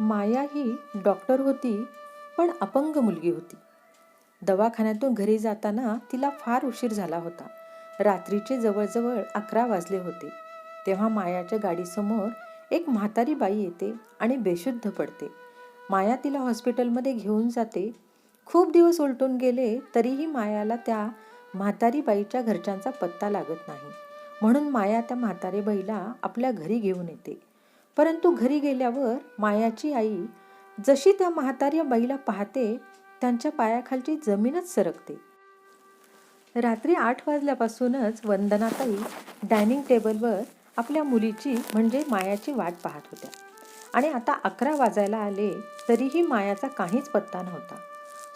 माया ही doctor होती, पण अपंग मुलगी होती. दवाखान्यातून घरी जाताना तिला फार उशीर झाला होता. रात्रीचे जवळजवळ 11 वाजले होते. तेव्हा मायाच्या गाडीसमोर एक म्हातारी बाई येते आणि बेशुद्ध पडते. माया तिला हॉस्पिटलमध्ये घेऊन जाते. खूप दिवस उलटून गेले तरीही मायाला त्या म्हातारी बाईच्या घरच्यांचा पत्ता लागत नाही. म्हणून माया त्या म्हातारी बाईला आपल्या घरी घेऊन येते. परंतु घरी गेल्यावर मायाची आई जशी त्या म्हाताऱ्या बाईला पाहते, त्यांच्या पायाखालची जमीनच सरकते. रात्री 8 वाजल्यापासूनच वंदनाताई डायनिंग टेबलवर आपल्या मुलीची म्हणजे मायाची वाट पाहत होत्या आणि आता 11 वाजायला आले तरीही मायाचा काहीच पत्ता नव्हता.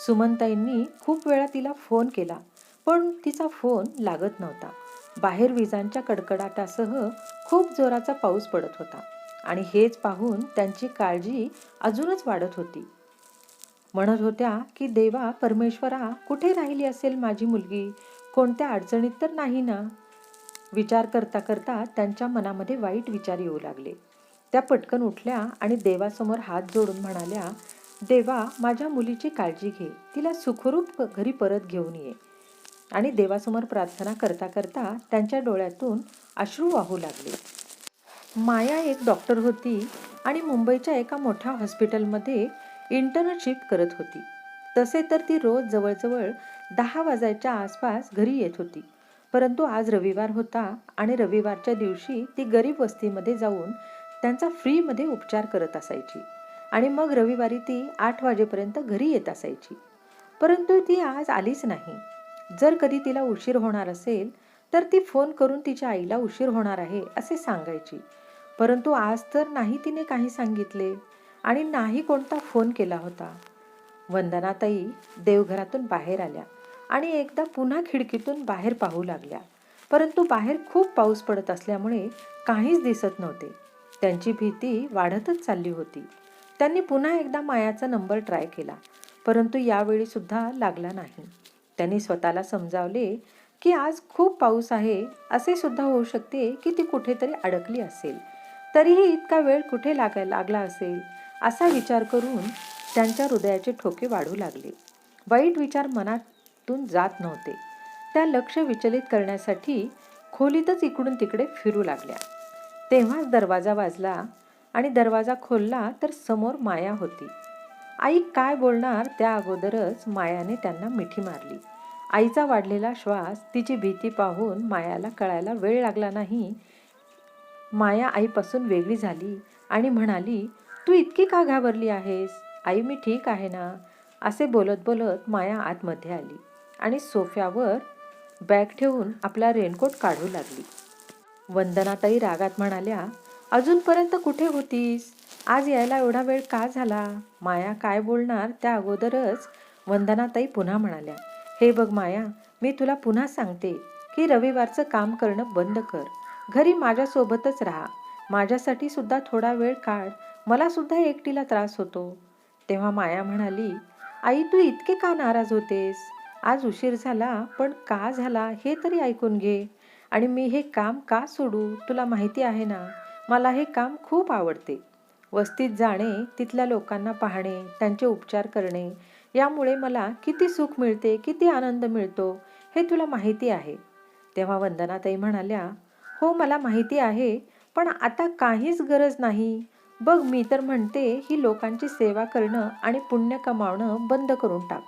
सुमनताईंनी खूप वेळा तिला फोन केला, पण तिचा फोन लागत नव्हता. बाहेर विजांच्या कडकडाटासह खूप जोराचा पाऊस पडत होता आणि हेच पाहून त्यांची काळजी अजूनच वाढत होती. म्हणत होत्या की देवा परमेश्वरा, कुठे राहिली असेल माझी मुलगी, कोणत्या अडचणीत तर नाही ना. विचार करता करता त्यांच्या मनामध्ये वाईट विचार येऊ लागले. त्या पटकन उठल्या आणि देवासमोर हात जोडून म्हणाल्या, देवा माझ्या मुलीची काळजी घे, तिला सुखरूप घरी परत घेऊन ये. आणि देवासमोर प्रार्थना करता करता त्यांच्या डोळ्यातून अश्रू वाहू लागले. माया एक डॉक्टर होती आणि मुंबईच्या एका मोठ्या हॉस्पिटलमध्ये इंटर्नशिप करत होती. तसे तर ती रोज जवळजवळ 10 वाजायच्या आसपास घरी येत होती. परंतु आज रविवार होता आणि रविवारच्या दिवशी ती गरीब वस्तीमध्ये जाऊन त्यांचा फ्रीमध्ये उपचार करत असायची आणि मग रविवारी ती 8 वाजेपर्यंत घरी येत असायची. परंतु ती आज आलीच नाही. जर कधी तिला उशीर होणार असेल तर ती फोन करून तिच्या आईला उशीर होणार आहे असे सांगायची. परंतु आज तर नाही तिने काही सांगितले आणि नाही कोणता फोन केला होता. वंदनाताई देवघरातून बाहेर आल्या आणि एकदा पुन्हा खिडकीतून बाहेर पाहू लागल्या. परंतु बाहेर खूप पाऊस पडत असल्यामुळे काहीच दिसत नव्हते. त्यांची भीती वाढतच चालली होती. त्यांनी पुन्हा एकदा मायाचा नंबर ट्राय केला, परंतु यावेळी सुद्धा लागला नाही. त्यांनी स्वतःला समजावले की आज खूप पाऊस आहे, असे सुद्धा होऊ शकते की ती कुठेतरी अडकली असेल. तरीही इतका वेळ कुठे लागला असेल असा विचार करून त्यांच्या हृदयाचे ठोके वाढू लागले. वाईट विचार मनातून जात नव्हते. त्या लक्ष विचलित करण्यासाठी खोलीतच इकडून तिकडे फिरू लागल्या. तेव्हाच दरवाजा वाजला आणि दरवाजा खोलला तर समोर माया होती. आई काय बोलणार त्या अगोदरच मायाने त्यांना मिठी मारली. आईचा वाढलेला श्वास, तिची भीती पाहून मायाला कळायला वेळ लागला नाही. माया आईपासून वेगळी झाली आणि म्हणाली, तू इतकी का घाबरली आहेस? आई मी ठीक आहे ना. असे बोलत बोलत माया आतमध्ये आली आणि सोफ्यावर बॅग ठेवून आपला रेनकोट काढू लागली. वंदनाताई रागात म्हणाल्या, अजूनपर्यंत कुठे होतीस? आज यायला एवढा वेळ का झाला? माया काय बोलणार त्या अगोदरच वंदनाताई पुन्हा म्हणाल्या, हे बघ माया, मी तुला पुन्हा सांगते की रविवारचं काम करणं बंद कर. घरी माझ्यासोबतच राहा. माझ्यासाठी सुद्धा थोडा वेळ काढ. मला सुद्धा एकटीला त्रास होतो. तेव्हा माया म्हणाली, आई तू इतके का नाराज होतेस? आज उशीर झाला, पण का झाला हे तरी ऐकून घे. आणि मी हे काम का सोडू? तुला माहिती आहे ना, मला हे काम खूप आवडते. वस्तीत जाणे, तिथल्या लोकांना पाहणे, त्यांचे उपचार करणे, यामुळे मला किती सुख मिळते, किती आनंद मिळतो हे तुला माहिती आहे. तेव्हा वंदनाताई म्हणाल्या, हो मला माहिती आहे, पण आता काहीच गरज नाही. बघ मी तर म्हणते ही लोकांची सेवा करणं आणि पुण्य कमावणं बंद करून टाक.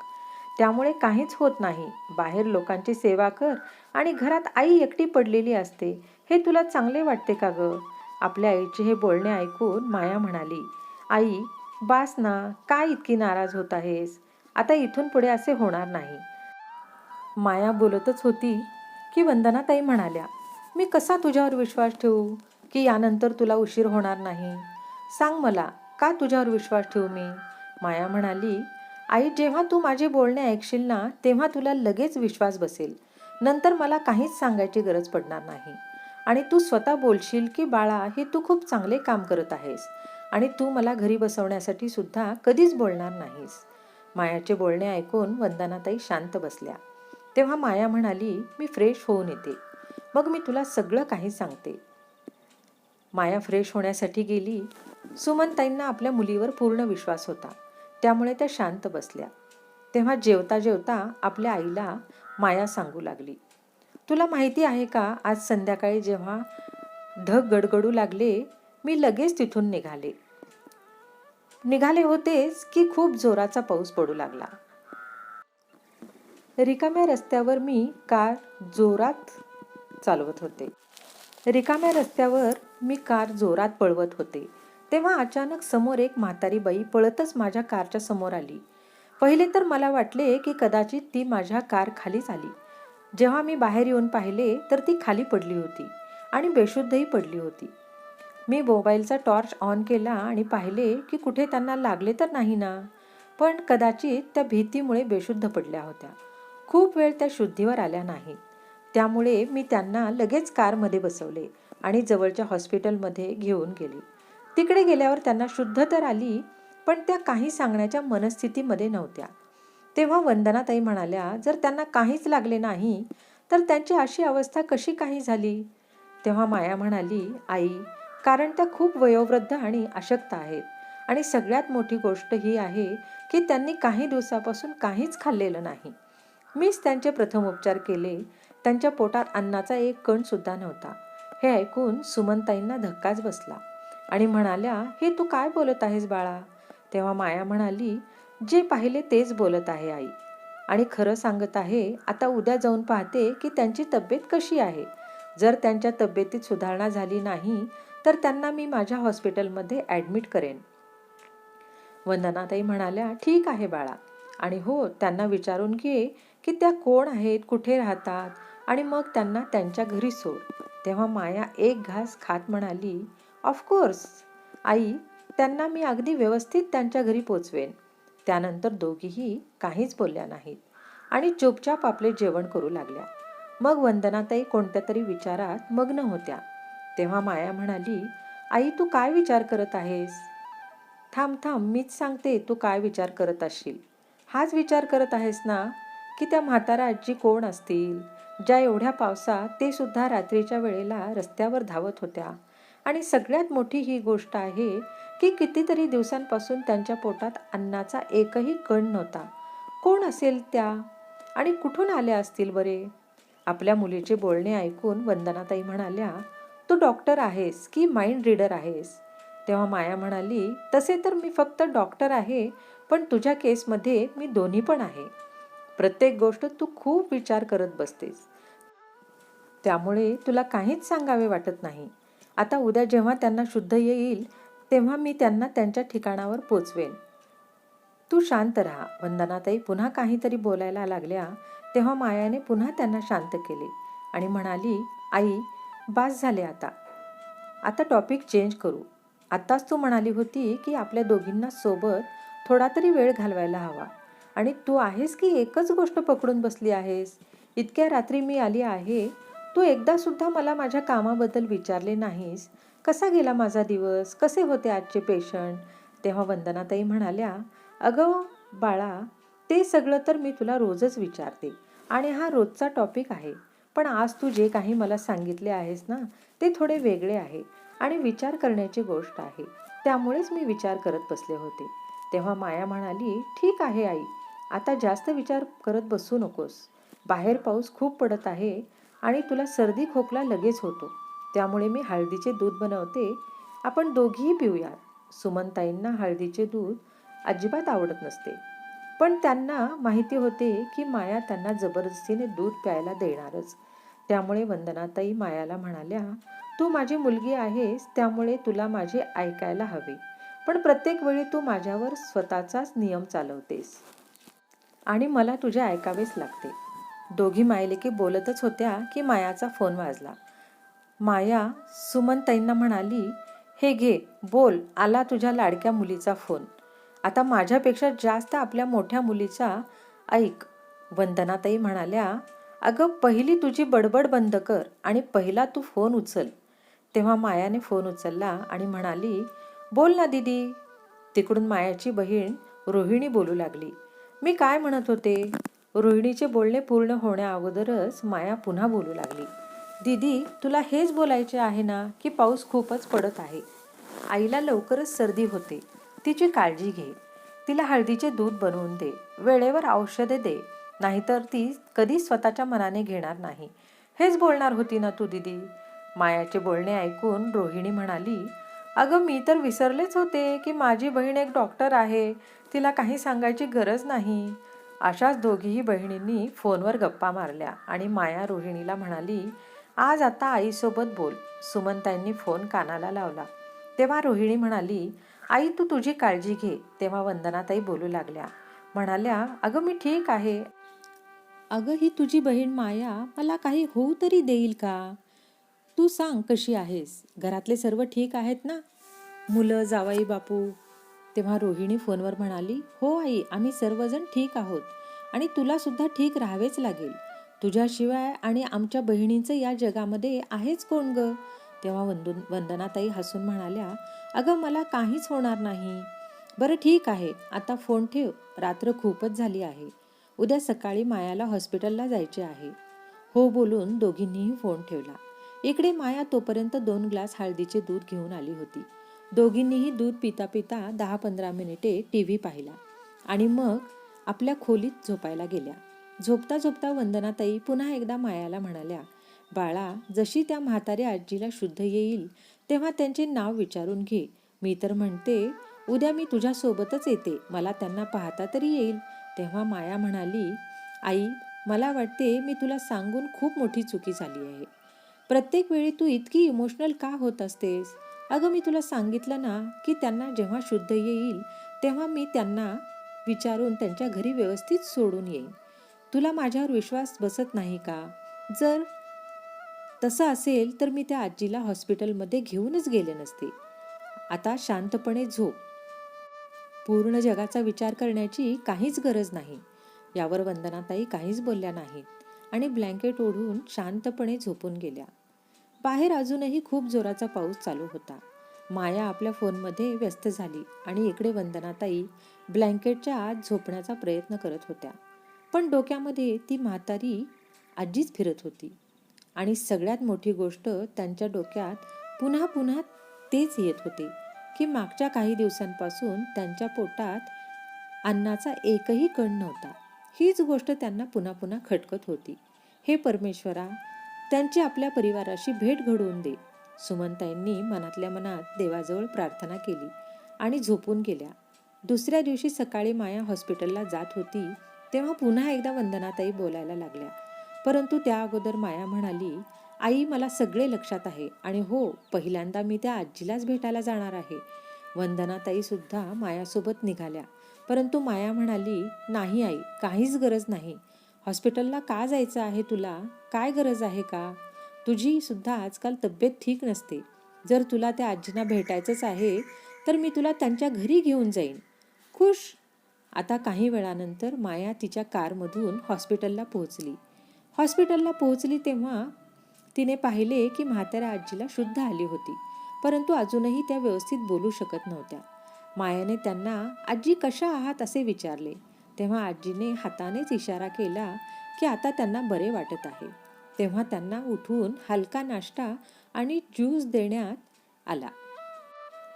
त्यामुळे काहीच होत नाही. बाहेर लोकांची सेवा कर आणि घरात आई एकटी पडलेली असते, हे तुला चांगले वाटते का गं? आपल्या आईचे हे बोलणे ऐकून माया म्हणाली, आई बास ना, काय इतकी नाराज होत आहेस? आता इथून पुढे असे होणार नाही. माया बोलतच होती की वंदनाताई म्हणाल्या, मी कसा तुझ्यावर विश्वास ठेवू की यानंतर तुला उशीर होणार नाही? सांग मला, का तुझ्यावर विश्वास ठेवू मी? माया म्हणाली, आई जेव्हा तू माझे बोलणे ऐकशील ना, तेव्हा तुला लगेच विश्वास बसेल. नंतर मला काहीच सांगायची गरज पडणार नाही. आणि तू स्वतः बोलशील की बाळा, हे तू खूप चांगले काम करत आहेस आणि तू मला घरी बसवण्यासाठी सुद्धा कधीच बोलणार नाहीस. मायाचे बोलणे ऐकून वंदनाताई शांत बसल्या. तेव्हा माया म्हणाली, मी फ्रेश होऊन येते, मग मी तुला सगळं काही सांगते. माया फ्रेश होण्यासाठी गेली सुमनताईंना आपल्या मुलीवर पूर्ण विश्वास होता, त्यामुळे त्या शांत बसल्या. तेव्हा जेवता जेवता आपल्या आईला माया सांगू लागली, तुला माहिती आहे का, आज संध्याकाळी जेव्हा ढग गडगडू लागले, मी लगेच तिथून निघाले होतेच की खूप जोराचा पाऊस पडू लागला. रिकाम्या रस्त्यावर मी कार जोरात पळवत होते. तेव्हा अचानक समोर एक म्हातारी बाई पळतच माझ्या कारच्या समोर आली. पहिले तर मला वाटले की कदाचित ती माझ्या कार खालीच आली. जेव्हा मी बाहेर येऊन पाहिले तर ती खाली पडली होती आणि बेशुद्धही पडली होती. मी मोबाईलचा टॉर्च ऑन केला आणि पाहिले की कुठे त्यांना लागले तर नाही ना, पण कदाचित त्या भीतीमुळे बेशुद्ध पडल्या होत्या. खूप वेळ त्या शुद्धीवर आल्या नाहीत. त्यामुळे मी त्यांना लगेच कारमध्ये बसवले आणि जवळच्या हॉस्पिटलमध्ये घेऊन गेले. तिकडे गेल्यावर त्यांना शुद्ध तर आली, पण त्या काही सांगण्याच्या मनस्थितीमध्ये नव्हत्या. तेव्हा वंदनाताई म्हणाल्या, जर त्यांना काहीच लागले नाही तर त्यांची अशी अवस्था कशी काही झाली? तेव्हा माया म्हणाली, आई, कारण त्या खूप वयोवृद्ध आणि अशक्त आहेत आणि सगळ्यात मोठी गोष्ट ही आहे की त्यांनी काही दिवसापासून काहीच खाल्लेलं नाही. मीच त्यांचे प्रथमोपचार केले. त्यांच्या पोटात अन्नाचा एक कण सुद्धा नव्हता. हे ऐकून सुमनताईंना धक्काच बसला आणि म्हणाल्या, हे तू काय बोलत आहेस बाळा? तेव्हा माया म्हणाली, जे पाहिले तेच बोलत आहे आई, आणि खरं सांगत आहे. आता उद्या जाऊन पाहते की त्यांची तब्येत कशी आहे. जर त्यांच्या तब्येतीत सुधारणा झाली नाही तर त्यांना मी माझ्या हॉस्पिटलमध्ये ॲडमिट करेन. वंदनाताई म्हणाल्या, ठीक आहे बाळा, आणि हो, त्यांना विचारून घे की त्या कोण आहेत, कुठे राहतात, आणि मग त्यांना त्यांच्या घरी सोड. तेव्हा माया एक घास खात म्हणाली, ऑफकोर्स आई, त्यांना मी अगदी व्यवस्थित त्यांच्या घरी पोचवेन. त्यानंतर दोघीही काहीच बोलल्या नाहीत आणि चुपचाप आपले जेवण करू लागल्या. मग वंदनाताई कोणत्या तरी विचारात मग्न होत्या. तेव्हा माया म्हणाली, आई, तू काय विचार करत आहेस? थांब, मीच सांगते तू काय विचार करत असशील. हाच विचार करत आहेस ना की त्या म्हातारा आजी कोण असतील, ज्या एवढ्या पावसात ते सुद्धा रात्रीच्या वेळेला रस्त्यावर धावत होत्या, आणि सगळ्यात मोठी ही गोष्ट आहे की कितीतरी दिवसांपासून त्यांच्या पोटात अन्नाचा एकही कण नव्हता. कोण असेल त्या, आणि कुठून आल्या असतील बरे? आपल्या मुलीचे बोलणे ऐकून वंदनाताई म्हणाल्या, तू डॉक्टर आहेस की माइंड रीडर आहेस? तेव्हा माया म्हणाली, तसे तर मी फक्त डॉक्टर आहे, पण तुझ्या केसमध्ये मी दोन्ही पण आहे. प्रत्येक गोष्ट तू खूप विचार करत बसतेस, त्यामुळे तुला काहीच सांगावे वाटत नाही. आता उद्या जेव्हा त्यांना शुद्ध येईल तेव्हा मी त्यांना त्यांच्या ठिकाणावर पोचवेन. तू शांत राहा. वंदनाताई पुन्हा काहीतरी बोलायला लागल्या. तेव्हा मायाने पुन्हा त्यांना शांत केले आणि म्हणाली, आई, बास झाले आता टॉपिक चेंज करू. आत्ताच तू म्हणाली होती की आपल्या दोघींना सोबत थोडा तरी वेळ घालवायला हवा, आणि तू आहेस की एकच गोष्ट पकडून बसली आहेस. इतक्या रात्री मी आली आहे, तू एकदा सुद्धा मला माझ्या कामाबद्दल विचारले नाहीस. कसा गेला माझा दिवस, कसे होते आजचे पेशंट? तेव्हा वंदनाताई म्हणाल्या, अगं बाळा, ते सगळं तर मी तुला रोजच विचारते आणि हा रोजचा टॉपिक आहे, पण आज तू जे काही मला सांगितले आहेस ना, ते थोडे वेगळे आहे आणि विचार करण्याची गोष्ट आहे. त्यामुळेच मी विचार करत बसले होते. तेव्हा माया म्हणाली, ठीक आहे आई, आता जास्त विचार करत बसू नकोस. बाहेर पाऊस खूप पडत आहे आणि तुला सर्दी खोकला लगेच होतो, त्यामुळे मी हळदीचे दूध बनवते, आपण दोघीही पिऊयात. सुमनताईंना हळदीचे दूध अजिबात आवडत नसते, पण त्यांना माहिती होते की माया त्यांना जबरदस्तीने दूध प्यायला देणारच. त्यामुळे वंदनाताई मायाला म्हणाल्या, तू माझी मुलगी आहेस, त्यामुळे तुला माझे ऐकायला हवे, पण प्रत्येक वेळी तू माझ्यावर स्वतःचाच नियम चालवतेस आणि मला तुझे ऐकावेच लागते. दोघी मायलेकी बोलतच होत्या की मायाचा फोन वाजला. माया सुमनताईंना म्हणाली, हे घे, बोल, आला तुझ्या लाडक्या मुलीचा फोन. आता माझ्यापेक्षा जास्त आपल्या मोठ्या मुलीचा ऐक. वंदनाताई म्हणाल्या, अगं पहिली तुझी बडबड बंद कर आणि पहिला तू फोन उचल. तेव्हा मायाने फोन उचलला आणि म्हणाली, बोल ना दीदी. तिकडून मायाची बहीण रोहिणी बोलू लागली. मी काय म्हणत होते? रोहिणीचे बोलणे पूर्ण होण्या अगोदरच माया पुन्हा बोलू लागली, दीदी, तुला हेच बोलायचे आहे ना की पाऊस खूपच पडत आहे. आईला लवकरच सर्दी होते, तिची काळजी घे, तिला हळदीचे दूध बनवून दे, वेळेवर औषधे दे, नाहीतर ती कधीच स्वतःच्या मनाने घेणार नाही. हेच बोलणार होती ना तू दीदी. मायाचे बोलणे ऐकून रोहिणी म्हणाली, अगं मी तर विसरलेच होते की माझी बहीण एक डॉक्टर आहे, तिला काही सांगायची गरज नाही. अशाच दोघीही बहिणींनी फोनवर गप्पा मारल्या आणि माया रोहिणीला म्हणाली, आज आता आईसोबत बोल. सुमनताईंनी फोन कानाला लावला तेव्हा रोहिणी म्हणाली, आई तू तुझी काळजी घे. तेव्हा वंदनाताई बोलू लागल्या, म्हणाल्या, अगं मी ठीक आहे. अगं ही तुझी बहीण माया मला काही होऊ तरी देईल का? तू सांग कशी आहेस? घरातले सर्व ठीक आहेत ना? मुलं, जावाई बापू? तेव्हा रोहिणी फोनवर म्हणाली, हो आई, आम्ही सर्वजण ठीक आहोत आणि तुला सुद्धा ठीक राहावेच लागेल. तुझ्याशिवाय आणि आमच्या बहिणींचं या जगामध्ये आहेच कोण ग? तेव्हा वंदनाताई हसून म्हणाल्या, अगं मला काहीच होणार नाही. बरं ठीक आहे, आता फोन ठेव, रात्र खूपच झाली आहे. उद्या सकाळी मायाला हॉस्पिटलला जायचे आहे. हो बोलून दोघींनीही फोन ठेवला. इकडे माया तोपर्यंत 2 ग्लास हळदीचे दूध घेऊन आली होती. दोघींनीही दूध पिता पिता 10-15 मिनिटे टीव्ही पाहिला आणि मग आपल्या खोलीत झोपायला गेल्या. झोपता झोपता वंदनाताई पुन्हा एकदा मायाला म्हणाल्या, बाळा, जशी त्या म्हाताऱ्या आजीला शुद्ध येईल तेव्हा त्यांचे नाव विचारून घे. मी तर म्हणते उद्या मी तुझ्यासोबतच येते, मला त्यांना पाहता तरी येईल. तेव्हा माया म्हणाली, आई, मला वाटते मी तुला सांगून खूप मोठी चुकी झाली आहे. प्रत्येक वेळी तू इतकी इमोशनल का होत असतेस? अगं मी तुला सांगितलं ना की त्यांना जेव्हा शुद्ध येईल तेव्हा मी त्यांना विचारून त्यांच्या घरी व्यवस्थित सोडून येईन. तुला माझ्यावर विश्वास बसत नाही का? जर तसं असेल तर मी त्या आजीला हॉस्पिटलमध्ये घेऊनच गेले नसते. आता शांतपणे झोप. पूर्ण जगाचा विचार करण्याची काहीच गरज नाही. यावर वंदनाताई काहीच बोलल्या नाहीत आणि ब्लँकेट ओढून शांतपणे झोपून गेल्या. बाहेर अजूनही खूप जोराचा पाऊस चालू होता. माया आपल्या फोनमध्ये व्यस्त झाली आणि इकडे वंदनाताई ब्लँकेटच्या आत झोपण्याचा प्रयत्न करत होत्या. पण डोक्यामध्ये ती म्हातारी आजीच फिरत होती आणि सगळ्यात मोठी गोष्ट, त्यांच्या डोक्यात पुन्हा पुन्हा तेच येत होते की मागच्या काही दिवसांपासून त्यांच्या पोटात अन्नाचा एकही कण नव्हता. हीच गोष्ट त्यांना पुन्हा पुन्हा खटकत होती. हे परमेश्वरा, त्यांची आपल्या परिवाराशी भेट घडवून दे. सुमनताईंनी मनातल्या मनात देवाजवळ प्रार्थना केली आणि झोपून गेल्या. दुसऱ्या दिवशी सकाळी माया हॉस्पिटलला जात होती तेव्हा पुन्हा एकदा वंदनाताई बोलायला लागल्या. परंतु त्या अगोदर माया म्हणाली, आई, मला सगळे लक्षात आहे आणि हो, पहिल्यांदा मी त्या आजीलाच भेटायला जाणार आहे. वंदनाताई सुद्धा मायासोबत निघाल्या. परंतु माया म्हणाली, नाही आई, काहीच गरज नाही. हॉस्पिटलला का जायचं आहे तुला? काय गरज आहे का? तुझी सुद्धा आजकाल तब्येत ठीक नसते. जर तुला त्या आजींना भेटायचंच आहे तर मी तुला त्यांच्या घरी घेऊन जाईन. खुश. आता काही वेळानंतर माया तिच्या कारमधून हॉस्पिटलला पोहोचली. हॉस्पिटलला पोहोचली तेव्हा तिने पाहिले की म्हाताऱ्या आजीला शुद्ध आली होती, परंतु अजूनही त्या व्यवस्थित बोलू शकत नव्हत्या. मायाने त्यांना, आजी कशा आहात असे विचारले. तेव्हा आजीने हातानेच इशारा केला की आता त्यांना बरे वाटत आहे. तेव्हा त्यांना उठून हलका नाश्ता आणि ज्यूस देण्यात आला.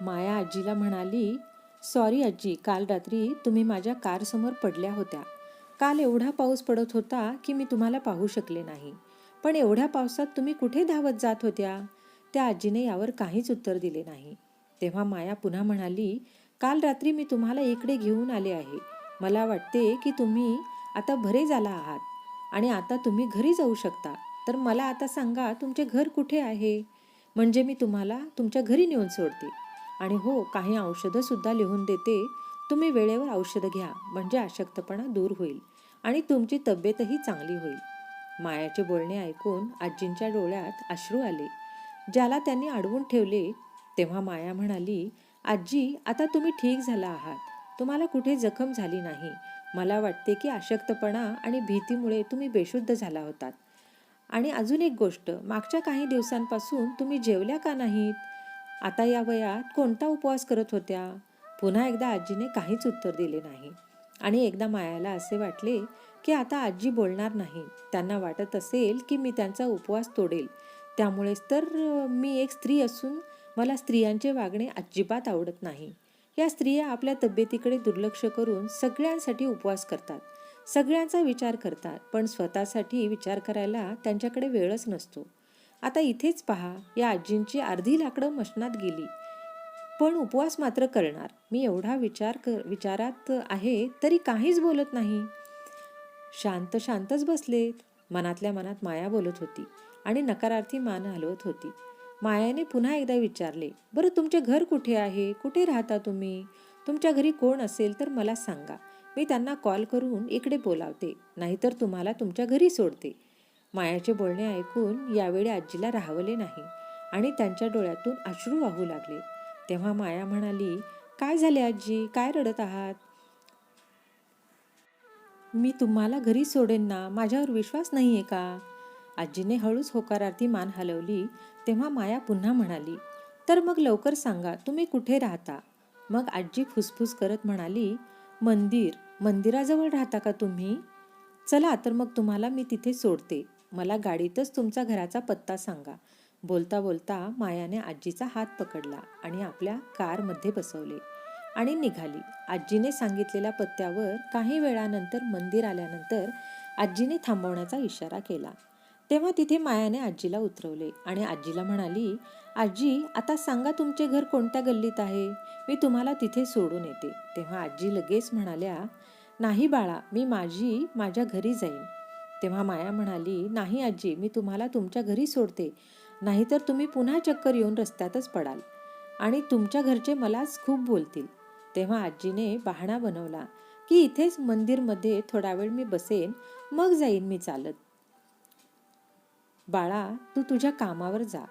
माया आजीला म्हणाली, सॉरी आजी, काल रात्री तुम्ही माझ्या कारसमोर पडल्या होत्या. काल एवढा पाऊस पडत होता की मी तुम्हाला पाहू शकले नाही. पण एवढ्या पावसात तुम्ही कुठे धावत जात होत्या? त्या आजीने यावर काहीच उत्तर दिले नाही. तेव्हा माया पुन्हा म्हणाली, काल रात्री मी तुम्हाला इकडे घेऊन आले आहे. मला वाटते की तुम्ही आता बरे झाला आहात आणि आता तुम्ही घरी जाऊ शकता. तर मला आता सांगा, तुमचे घर कुठे आहे? म्हणजे मी तुम्हाला तुमच्या घरी नेऊन सोडते. आणि हो, काही औषधं सुद्धा लिहून देते. तुम्ही वेळेवर औषधं घ्या, म्हणजे अशक्तपणा दूर होईल आणि तुमची तब्येतही चांगली होईल. मायाचे बोलणे ऐकून आजींच्या डोळ्यात अश्रू आले, ज्याला त्यांनी अडवून ठेवले. तेव्हा माया म्हणाली, आजी, आता तुम्ही ठीक झाला आहात. तुम्हाला कुठे जखम झाली नाही. मला वाटते की अशक्तपणा आणि भीतीमुळे तुम्ही बेशुद्ध झाला होतात. आणि अजून एक गोष्ट, मागच्या काही दिवसांपासून तुम्ही जेवल्या का नाहीत? आता या वयात कोणता उपवास करत होत्या? पुन्हा एकदा आजीने काहीच उत्तर दिले नाही. आणि एकदा मायाला असे वाटले की आता आजी बोलणार नाही. त्यांना वाटत असेल की मी त्यांचा उपवास तोडेल. त्यामुळेच तर मी एक स्त्री असून मला स्त्रियांचे वागणे अजिबात आवडत नाही. या स्त्रिया आपल्या तब्येतीकडे दुर्लक्ष करून सगळ्यांसाठी उपवास करतात, सगळ्यांचा विचार करतात, पण स्वतःसाठी विचार करायला त्यांच्याकडे वेळच नसतो. आता इथेच पहा, या आजींची अर्धी लाकडं मशनात गेली, पण उपवास मात्र करणार. मी एवढा विचारात आहे तरी काहीच बोलत नाही. शांत शांतच बसलेत. मनातल्या मनात माया बोलत होती आणि नकारार्थी मान हलवत होती. मायाने पुन्हा एकदा विचारले, बरं तुमचे घर कुठे आहे? कुठे राहता तुम्ही? तुमच्या घरी कोण असेल तर मला सांगा. मी त्यांना कॉल करून इकडे बोलावते, नाहीतर तुम्हाला तुमच्या घरी सोडते. मायाचे बोलणे ऐकून यावेळी आजीला राहवले नाही आणि त्यांच्या डोळ्यातून अश्रू वाहू लागले. तेव्हा माया म्हणाली, काय झाले आजी? काय रडत आहात? मी तुम्हाला घरी सोडेन ना, माझ्यावर विश्वास नाही आहे का? आजीने हळूच होकारार्थी मान हलवली. तेव्हा माया पुन्हा म्हणाली, तर मग लवकर सांगा, तुम्ही कुठे राहता? मग आजी फुसफुस करत म्हणाली, मंदिराजवळ राहता का तुम्ही? चला तर मग तुम्हाला मी तिथे सोडते. मला गाडीतच तुमचा घराचा पत्ता सांगा. बोलता बोलता मायाने आजीचा हात पकडला आणि आपल्या कारमध्ये बसवले आणि निघाली. आजीने सांगितलेल्या पत्त्यावर काही वेळानंतर मंदिर आल्यानंतर आजीने थांबवण्याचा इशारा केला. तेव्हा तिथे मायाने आजीला उतरवले आणि आजीला म्हणाली, आजी आता सांगा तुमचे घर कोणत्या गल्लीत आहे? मी तुम्हाला तिथे सोडून येते. तेव्हा आजी लगेच म्हणाल्या, नाही बाळा, मी माझ्या घरी जाईन. तेव्हा माया म्हणाली, नाही आजी, मी तुम्हाला तुमच्या घरी सोडते, नाहीतर तुम्ही पुन्हा चक्कर येऊन रस्त्यातच पडाल आणि तुमच्या घरचे मलाच खूप बोलतील. तेव्हा आजीने बहाणा बनवला की इथेच मंदिरमध्ये थोडा वेळ मी बसेन, मग जाईन मी चालत. बाळा, तू तुझ्या कामावर जा,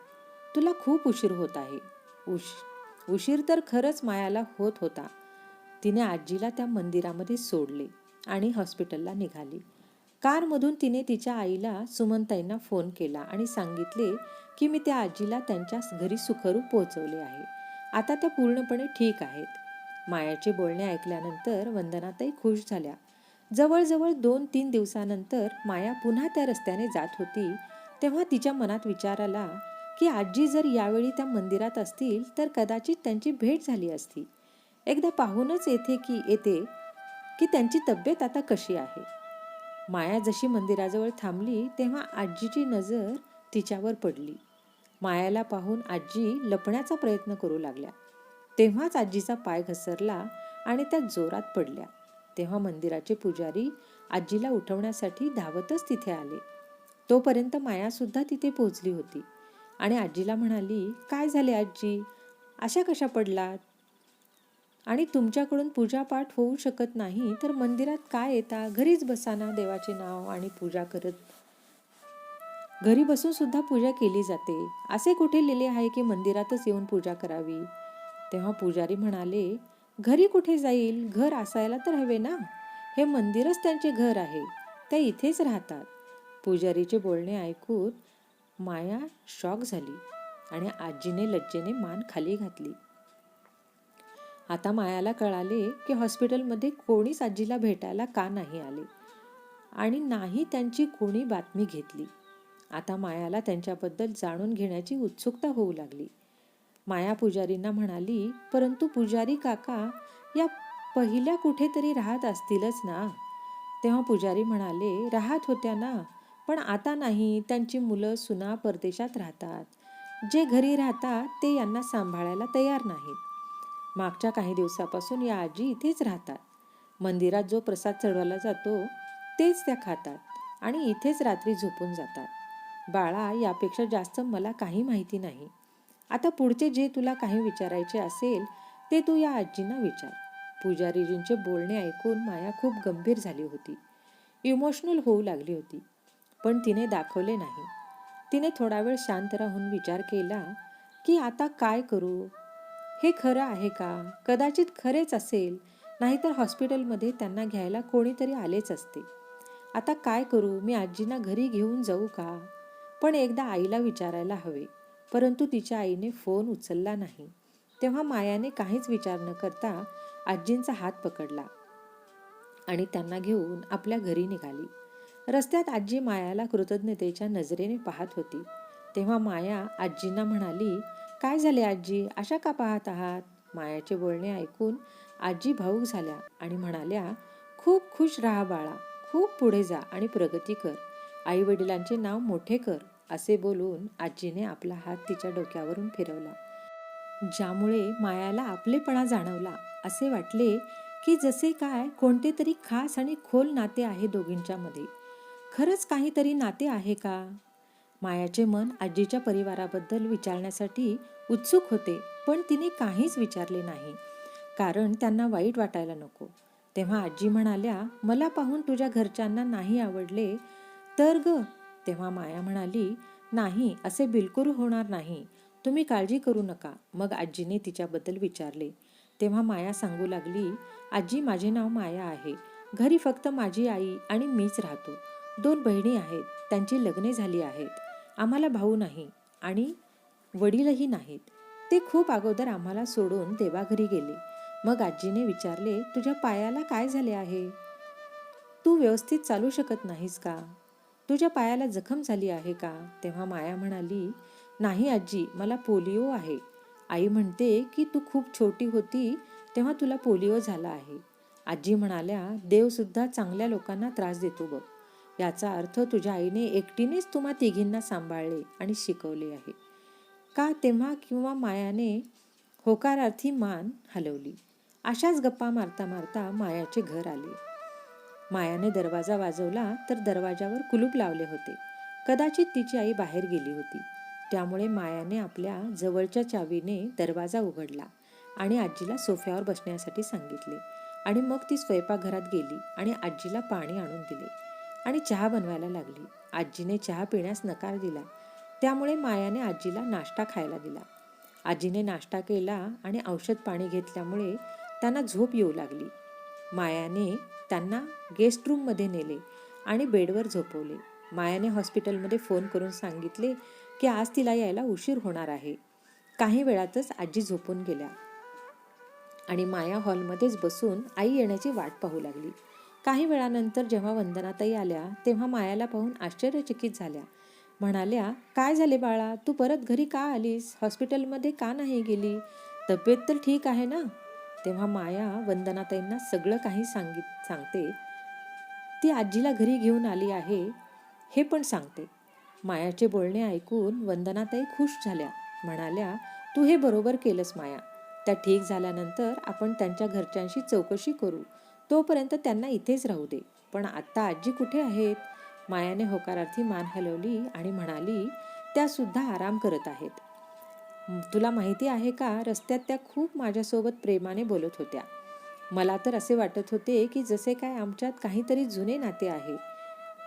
तुला खूप उशीर होत आहे. उशीर तर खरंच मायाला होत होता. तिने आजीला त्या मंदिरामध्ये सोडले आणि हॉस्पिटलला निघाली. कारमधून तिने तिच्या आईला सुमनताईंना फोन केला आणि सांगितले की मी त्या आजीला त्यांच्या घरी सुखरूप पोहोचवले आहे. आता त्या पूर्णपणे ठीक आहेत. मायाचे बोलणे ऐकल्यानंतर वंदनाताई खुश झाल्या. जवळजवळ 2-3 दिवसानंतर माया पुन्हा त्या रस्त्याने जात होती. तेव्हा तिच्या मनात विचार आला की आजी जर यावेळी त्या मंदिरात असतील तर कदाचित त्यांची भेट झाली असती. एकदा पाहूनच येते की त्यांची तब्येत आता कशी आहे. माया जशी मंदिराजवळ थांबली तेव्हा आजीची नजर तिच्यावर पडली. मायाला पाहून आजी लपण्याचा प्रयत्न करू लागल्या. तेव्हाच आजीचा पाय घसरला आणि त्या जोरात पडल्या. तेव्हा मंदिराचे पुजारी आजीला उठवण्यासाठी धावतच तिथे आले. तोपर्यंत माया सुद्धा तिथे पोहोचली होती आणि आजीला म्हणाली, काय झाले आजी, अशा कशा पडलात? आणि तुमच्याकडून पूजापाठ होऊ शकत नाही तर मंदिरात काय येता? घरीच बसा ना, देवाचे नाव आणि पूजा करत. घरी बसून सुद्धा पूजा केली जाते. असे कुठे लिहिले आहे की मंदिरातच येऊन पूजा करावी? तेव्हा पुजारी म्हणाले, घरी कुठे जाईल? घर असायला तर हवे ना. हे मंदिरच त्यांचे घर आहे, ते इथेच राहतात. पुजारीचे बोलणे ऐकून माया शॉक झाली आणि आजीने लज्जेने मान खाली घातली. आता मायाला कळाले की हॉस्पिटलमध्ये कोणीच आजीला भेटायला का नाही आले आणि नाही त्यांची कोणी बातमी घेतली. आता मायाला त्यांच्याबद्दल जाणून घेण्याची उत्सुकता होऊ लागली. माया पुजारींना म्हणाली, परंतु पुजारी काका या पहिल्या कुठेतरी राहत असतीलच ना? तेव्हा पुजारी म्हणाले, राहत होत्या ना, पण आता नाही. त्यांची मुलं सुना परदेशात राहतात. जे घरी राहतात ते यांना सांभाळायला तयार नाहीत. मागच्या काही दिवसापासून या आजी इथेच राहतात. मंदिरात जो प्रसाद चढवला जातो तेच त्या खातात आणि इथेच रात्री झोपून जातात. बाळा, यापेक्षा जास्त मला काही माहिती नाही. आता पुढचे जे तुला काही विचारायचे असेल ते तू या आजींना विचार. पुजारीजींचे बोलणे ऐकून माया खूप गंभीर झाली होती, इमोशनल होऊ लागली होती, पण तिने दाखवले नाही. तिने थोडा वेळ शांत राहून विचार केला की आता काय करू? हे खरं आहे का? कदाचित खरेच असेल, नाहीतर हॉस्पिटलमध्ये त्यांना घ्यायला कोणीतरी आलेच असते. आता काय करू? मी आजींना घरी घेऊन जाऊ का? पण एकदा आईला विचारायला हवे. परंतु तिच्या आईने फोन उचलला नाही. तेव्हा मायाने काहीच विचार न करता आजींचा हात पकडला आणि त्यांना घेऊन आपल्या घरी निघाली. रस्त्यात आजी मायाला कृतज्ञतेच्या नजरेने पाहत होती. तेव्हा माया आजींना म्हणाली, काय झाले आजी, अशा का पाहत आहात? मायाचे बोलणे ऐकून आजी भावूक झाल्या आणि म्हणाल्या, खूप खुश राहा बाळा, खूप पुढे जा आणि प्रगती कर. आई वडिलांचे नाव मोठे कर. असे बोलून आजीने आपला हात तिच्या डोक्यावरून फिरवला, ज्यामुळे मायाला आपलेपणा जाणवला. असे वाटले की जसे काय कोणते तरी खास आणि खोल नाते आहे दोघींच्या मध्ये. खरंच काहीतरी नाते आहे का? मायाचे मन आजीच्या परिवाराबद्दल विचारण्यासाठी उत्सुक होते, पण तिने काहीच विचारले नाही, कारण त्यांना वाईट वाटायला नको. तेव्हा आजी म्हणाल्या, मला पाहून तुझ्या घरच्यांना नाही आवडले तर ग? तेव्हा माया म्हणाली, नाही, असे बिलकुल होणार नाही, तुम्ही काळजी करू नका. मग आजीने तिच्याबद्दल विचारले. तेव्हा माया सांगू लागली, आजी, माझे नाव माया आहे. घरी फक्त माझी आई आणि मीच राहतो. 2 बहिणी आहेत, त्यांची लग्ने झाली आहेत. आम्हाला भाऊ नाही आणि वडीलही नाहीत. ते खूप अगोदर आम्हाला सोडून देवाघरी गेले. मग आजीने विचारले, तुझ्या पायाला काय झाले आहे? तू व्यवस्थित चालू शकत नाहीस का? तुझ्या पायाला जखम झाली आहे का? तेव्हा माया म्हणाली, नाही आजी, मला पोलिओ आहे. आई म्हणते की तू खूप छोटी होती तेव्हा तुला पोलिओ झाला आहे. आजी म्हणाल्या, देव सुद्धा चांगल्या लोकांना त्रास देतो बघ. याचा अर्थ तुझ्या आईने एकटीनेच तुम्हा तिघींना सांभाळले आणि शिकवले आहे का? तेव्हा किंवा मायाने होकारार्थी मान हलवली. अशाच गप्पा मारता मारता मायाचे घर आले. मायाने दरवाजा वाजवला तर दरवाजावर कुलूप लावले होते. कदाचित तिची आई बाहेर गेली होती. त्यामुळे मायाने आपल्या जवळच्या चावीने दरवाजा उघडला आणि आजीला सोफ्यावर बसण्यासाठी सांगितले. आणि मग ती स्वयंपाकघरात गेली आणि आजीला पाणी आणून दिले आणि चहा बनवायला लागली. आजीने चहा पिण्यास नकार दिला, त्यामुळे मायाने आजीला नाश्ता खायला दिला. आजीने नाश्ता केला आणि औषध पाणी घेतल्यामुळे त्यांना झोप येऊ लागली. मायाने त्यांना गेस्ट रूममध्ये नेले आणि बेडवर झोपवले. मायाने हॉस्पिटलमध्ये फोन करून सांगितले की आज तिला यायला उशीर होणार आहे. काही वेळातच आजी झोपून गेल्या आणि माया हॉलमध्येच बसून आई येण्याची वाट पाहू लागली. काही वेळानंतर जेव्हा वंदनाताई आल्या तेव्हा मायाला पाहून आश्चर्यचकित झाल्या. म्हणाल्या, काय झाले बाळा, तू परत घरी का आलीस? हॉस्पिटलमध्ये का नाही गेली? तब्येत तर ठीक आहे ना? तेव्हा माया वंदनाताईंना सगळं काही सांगते. ती आजीला घरी घेऊन आली आहे हे पण सांगते. मायाचे बोलणे ऐकून वंदनाताई खुश झाल्या. म्हणाल्या, तू हे बरोबर केलंस माया. त्या ठीक झाल्यानंतर आपण त्यांच्या घरच्यांशी चौकशी करू. तोपर्यंत त्यांना इथेच राहू दे. पण आत्ता आजी कुठे आहेत? मायाने होकारार्थी मान हलवली आणि म्हणाली, त्या सुद्धा आराम करत आहेत. तुला माहिती आहे का, रस्त्यात त्या खूप माझ्यासोबत प्रेमाने बोलत होत्या. मला तर असे वाटत होते की जसे काय आमच्यात काहीतरी जुने नाते आहे.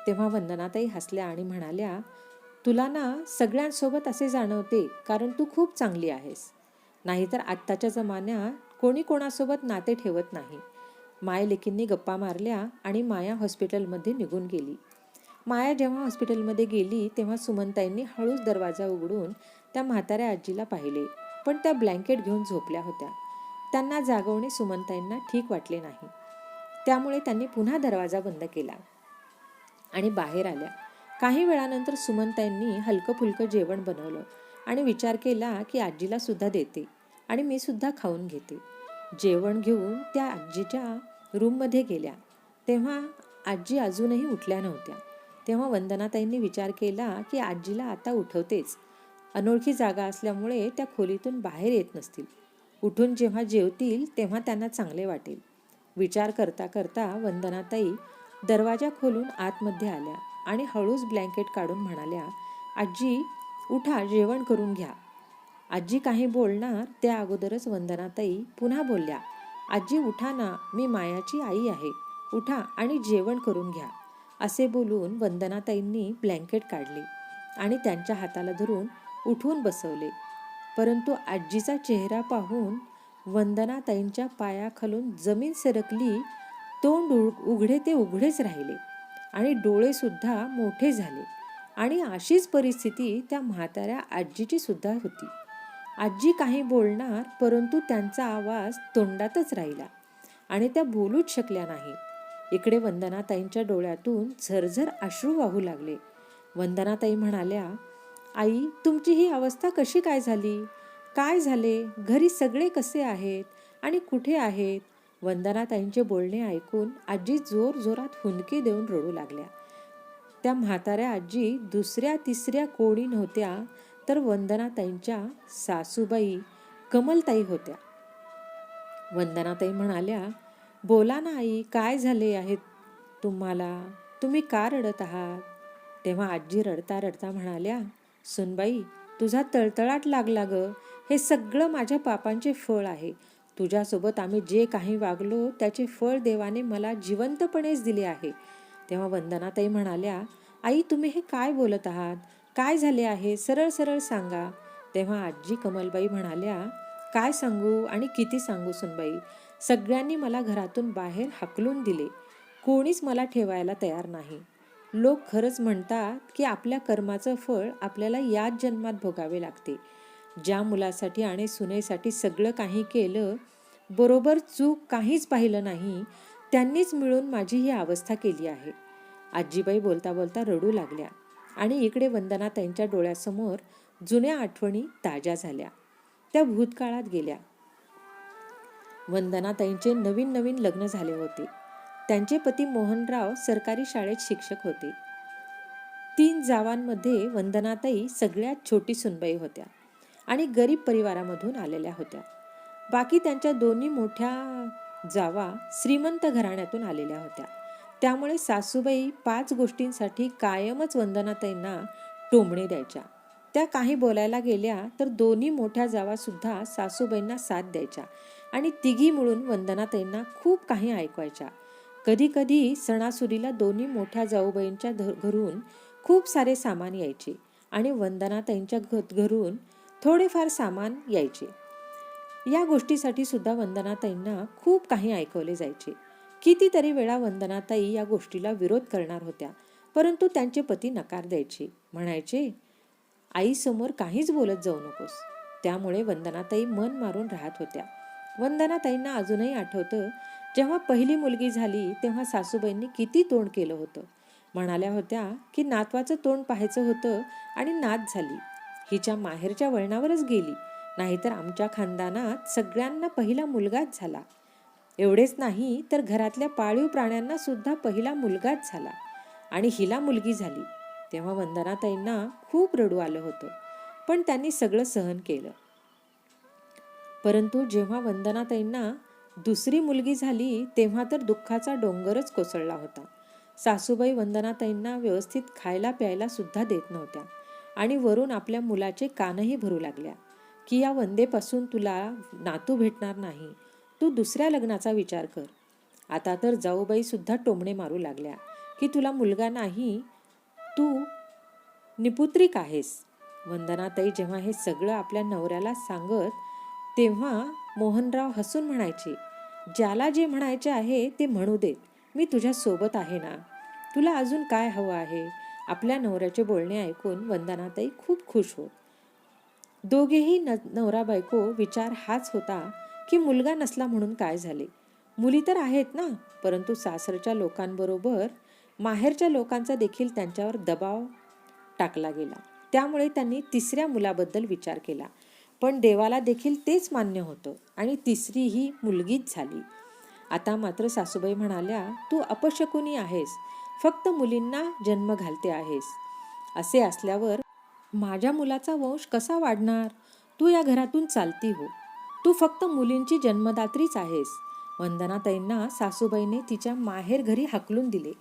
तेव्हा वंदनाताई हसल्या आणि म्हणाल्या, तुला ना सगळ्यांसोबत असे जाणवते कारण तू खूप चांगली आहेस. नाहीतर आत्ताच्या जमान्यात कोणी कोणासोबत नाते ठेवत नाही. माय लेकींनी गप्पा मारल्या आणि माया हॉस्पिटलमध्ये निघून गेली. माया जेव्हा हॉस्पिटलमध्ये गेली तेव्हा सुमनताईंनी हळूच दरवाजा उघडून त्या म्हाताऱ्या आजीला पाहिले, पण त्या ब्लँकेट घेऊन झोपल्या होत्या. त्यांना जागवणे सुमनताईंना ठीक वाटले नाही. त्यामुळे त्यांनी पुन्हा दरवाजा बंद केला आणि बाहेर आल्या. काही वेळानंतर सुमनताईंनी हलकं फुलकं जेवण बनवलं आणि विचार केला की आजीला सुद्धा देते आणि मी सुद्धा खाऊन घेते. जेवण घेऊन त्या आजीच्या रूममध्ये गेल्या तेव्हा आजी अजूनही उठल्या नव्हत्या. तेव्हा वंदनाताईंनी विचार केला की आजीला आता उठवतेच. अनोळखी जागा असल्यामुळे त्या खोलीतून बाहेर येत नसतील. उठून जेव्हा जेवतील तेव्हा त्यांना चांगले वाटेल. विचार करता करता वंदनाताई दरवाजा खोलून आतमध्ये आल्या आणि हळूच ब्लँकेट काढून म्हणाल्या, आजी उठा, जेवण करून घ्या. आजी काही बोलणार त्या अगोदरच वंदनाताई पुन्हा बोलल्या, आजी उठा ना, मी मायाची आई आहे. उठा आणि जेवण करून घ्या. असे बोलून वंदनाताईंनी ब्लँकेट काढले आणि त्यांच्या हाताला धरून उठवून बसवले. परंतु आजीचा चेहरा पाहून वंदनाताईंच्या पायाखालून जमीन सरकली. तोंड उघडे ते उघडेच राहिले आणि डोळे सुद्धा मोठे झाले. आणि अशीच परिस्थिती त्या म्हाताऱ्या आजीची सुद्धा होती. आजी काही बोलणार परंतु त्यांचा आवाज तोंडातच राहिला आणि त्या बोलूच शकल्या नाही. इकडे वंदनाताईंच्या डोळ्यातून झरझर अश्रू वाहू लागले. वंदनाताई म्हणाल्या, आई तुमची ही अवस्था कशी काय झाली? काय झाले? घरी सगळे कसे आहेत आणि कुठे आहेत? वंदनाताईंचे बोलणे ऐकून आजी जोर जोरात हुंदके देऊन रडू लागल्या. त्या म्हाताऱ्या आजी दुसऱ्या तिसऱ्या कोणी नव्हत्या तर वंदनाताईंच्या सासूबाई कमलताई होत्या. वंदनाताई म्हणाल्या, बोला ना आई, काय झाले आहेत तुम्हाला? तुम्ही का रडत आहात? तेव्हा आजी रडता रडता म्हणाल्या, सुनबाई, तुझा तळतळाट लागला ग. हे सगळं माझ्या पापांचे फळ आहे. तुझ्यासोबत आम्ही जे काही वागलो त्याचे फळ देवाने मला जिवंतपणेच दिले आहे. तेव्हा वंदनाताई म्हणाल्या, आई, तुम्ही हे काय बोलत आहात? काय झाले आहे? सरळ सरळ सांगा. तेव्हा आजी कमलबाई म्हणाल्या, काय सांगू आणि किती सांगू सुनबाई? सगळ्यांनी मला घरातून बाहेर हाकलून दिले. कोणीच मला ठेवायला तयार नाही. लोक खरंच म्हणतात की आपल्या कर्माचं फळ आपल्याला याच जन्मात भोगावे लागते. ज्या मुलासाठी आणि सुनेसाठी सगळं काही केलं, बरोबर चूक काहीच पाहिलं नाही, त्यांनीच मिळून माझी ही अवस्था केली आहे. आजीबाई बोलता बोलता रडू लागल्या आणि इकडे वंदनाताईंच्या डोळ्यासमोर जुन्या आठवणी ताज्या झाल्या. त्या भूतकाळात गेल्या. वंदनाताईंचे नवीन नवीन लग्न झाले होते. त्यांचे पती मोहनराव सरकारी शाळेत शिक्षक होते. 3 जावांमध्ये वंदनाताई सगळ्यात छोटी सुनबाई होत्या आणि गरीब परिवारामधून आलेल्या होत्या. बाकी त्यांच्या दोन्ही मोठ्या जावा श्रीमंत घराण्यातून आलेल्या होत्या. त्यामुळे सासूबाई 5 गोष्टींसाठी कायमच वंदनाताईंना टोमणे द्यायच्या. त्या काही बोलायला गेल्या तर दोन्ही मोठ्या जावा सुद्धा सासूबाईंना साथ द्यायच्या आणि तिघी मिळून वंदनाताईंना खूप काही ऐकवायच्या. कधी कधी सणासुदीला दोन्ही मोठ्या जाऊबाईंच्या घरून खूप सारे सामान यायचे आणि वंदनाताईंच्या घरून थोडेफार सामान यायचे. या गोष्टीसाठी सुद्धा वंदनाताईंना खूप काही ऐकवले जायचे. कितीतरी वेळा वंदनाताई या गोष्टीला विरोध करणार होत्या, परंतु त्यांचे पती नकार द्यायचे. म्हणायचे, आईसमोर काहीच बोलत जाऊ नकोस. त्यामुळे वंदनाताई मन मारून राहत होत्या. वंदनाताईंना अजूनही आठवतं, जेव्हा पहिली मुलगी झाली तेव्हा सासूबाईंनी किती तोंड केलं होतं. म्हणाल्या होत्या की नातवाचं तोंड पाहायचं होतं आणि नात झाली. हिच्या माहेरच्या वळणावरच गेली, नाहीतर आमच्या खानदानात सगळ्यांना पहिला मुलगाच झाला. एवढेच नाही तर घरातल्या पाळीव प्राण्यांना सुद्धा पहिला मुलगाच झाला आणि हिला मुलगी झाली. तेव्हा वंदनाताईंना खूप रडू आलं होतं, पण त्यांनी सगळं सहन केलं. परंतु जेव्हा वंदनाताईंना दुसरी मुलगी झाली तेव्हा तर दुःखाचा डोंगरच कोसळला होता. सासूबाई वंदनाताईंना व्यवस्थित खायला प्यायला सुद्धा देत नव्हत्या आणि वरून आपल्या मुलाचे कानही भरू लागल्या की या वंदेपासून तुला नातू भेटणार नाही, तू दुसऱ्या लग्नाचा विचार कर. आता तर जाऊबाई सुद्धा टोमणे मारू लागल्या की तुला मुलगा नाही, तू निपुत्रिक आहेस. वंदनाताई जेव्हा हे सगळं आपल्या नवऱ्याला सांगत तेव्हा मोहनराव हसून म्हणायचे, ज्याला जे म्हणायचे आहे ते म्हणू देत, मी तुझ्या सोबत आहे ना, तुला अजून काय हवं आहे? आपल्या नवऱ्याचे बोलणे ऐकून वंदनाताई खूप खुश होत. दोघेही नवरा बायको विचार हाच होता की मुलगा नसला म्हणून काय झाले, मुली तर आहेत ना. परंतु सासरच्या लोकांबरोबर माहेरच्या लोकांचा देखील त्यांच्यावर दबाव टाकला गेला. त्यामुळे त्यांनी तिसऱ्या मुलाबद्दल विचार केला, पण देवाला देखील तेच मान्य होतं आणि तिसरी ही मुलगीच झाली. आता मात्र सासूबाई म्हणाल्या, तू अपशकुनी आहेस, फक्त मुलींना जन्म घालते आहेस. असे असल्यावर माझ्या मुलाचा वंश कसा वाढणार? तू या घरातून चालती हो, तू फक्त मुलींची जन्मदात्रीच आहेस. वंदनाताईंना सासूबाईने तिच्या माहेर घरी हाकलून दिले.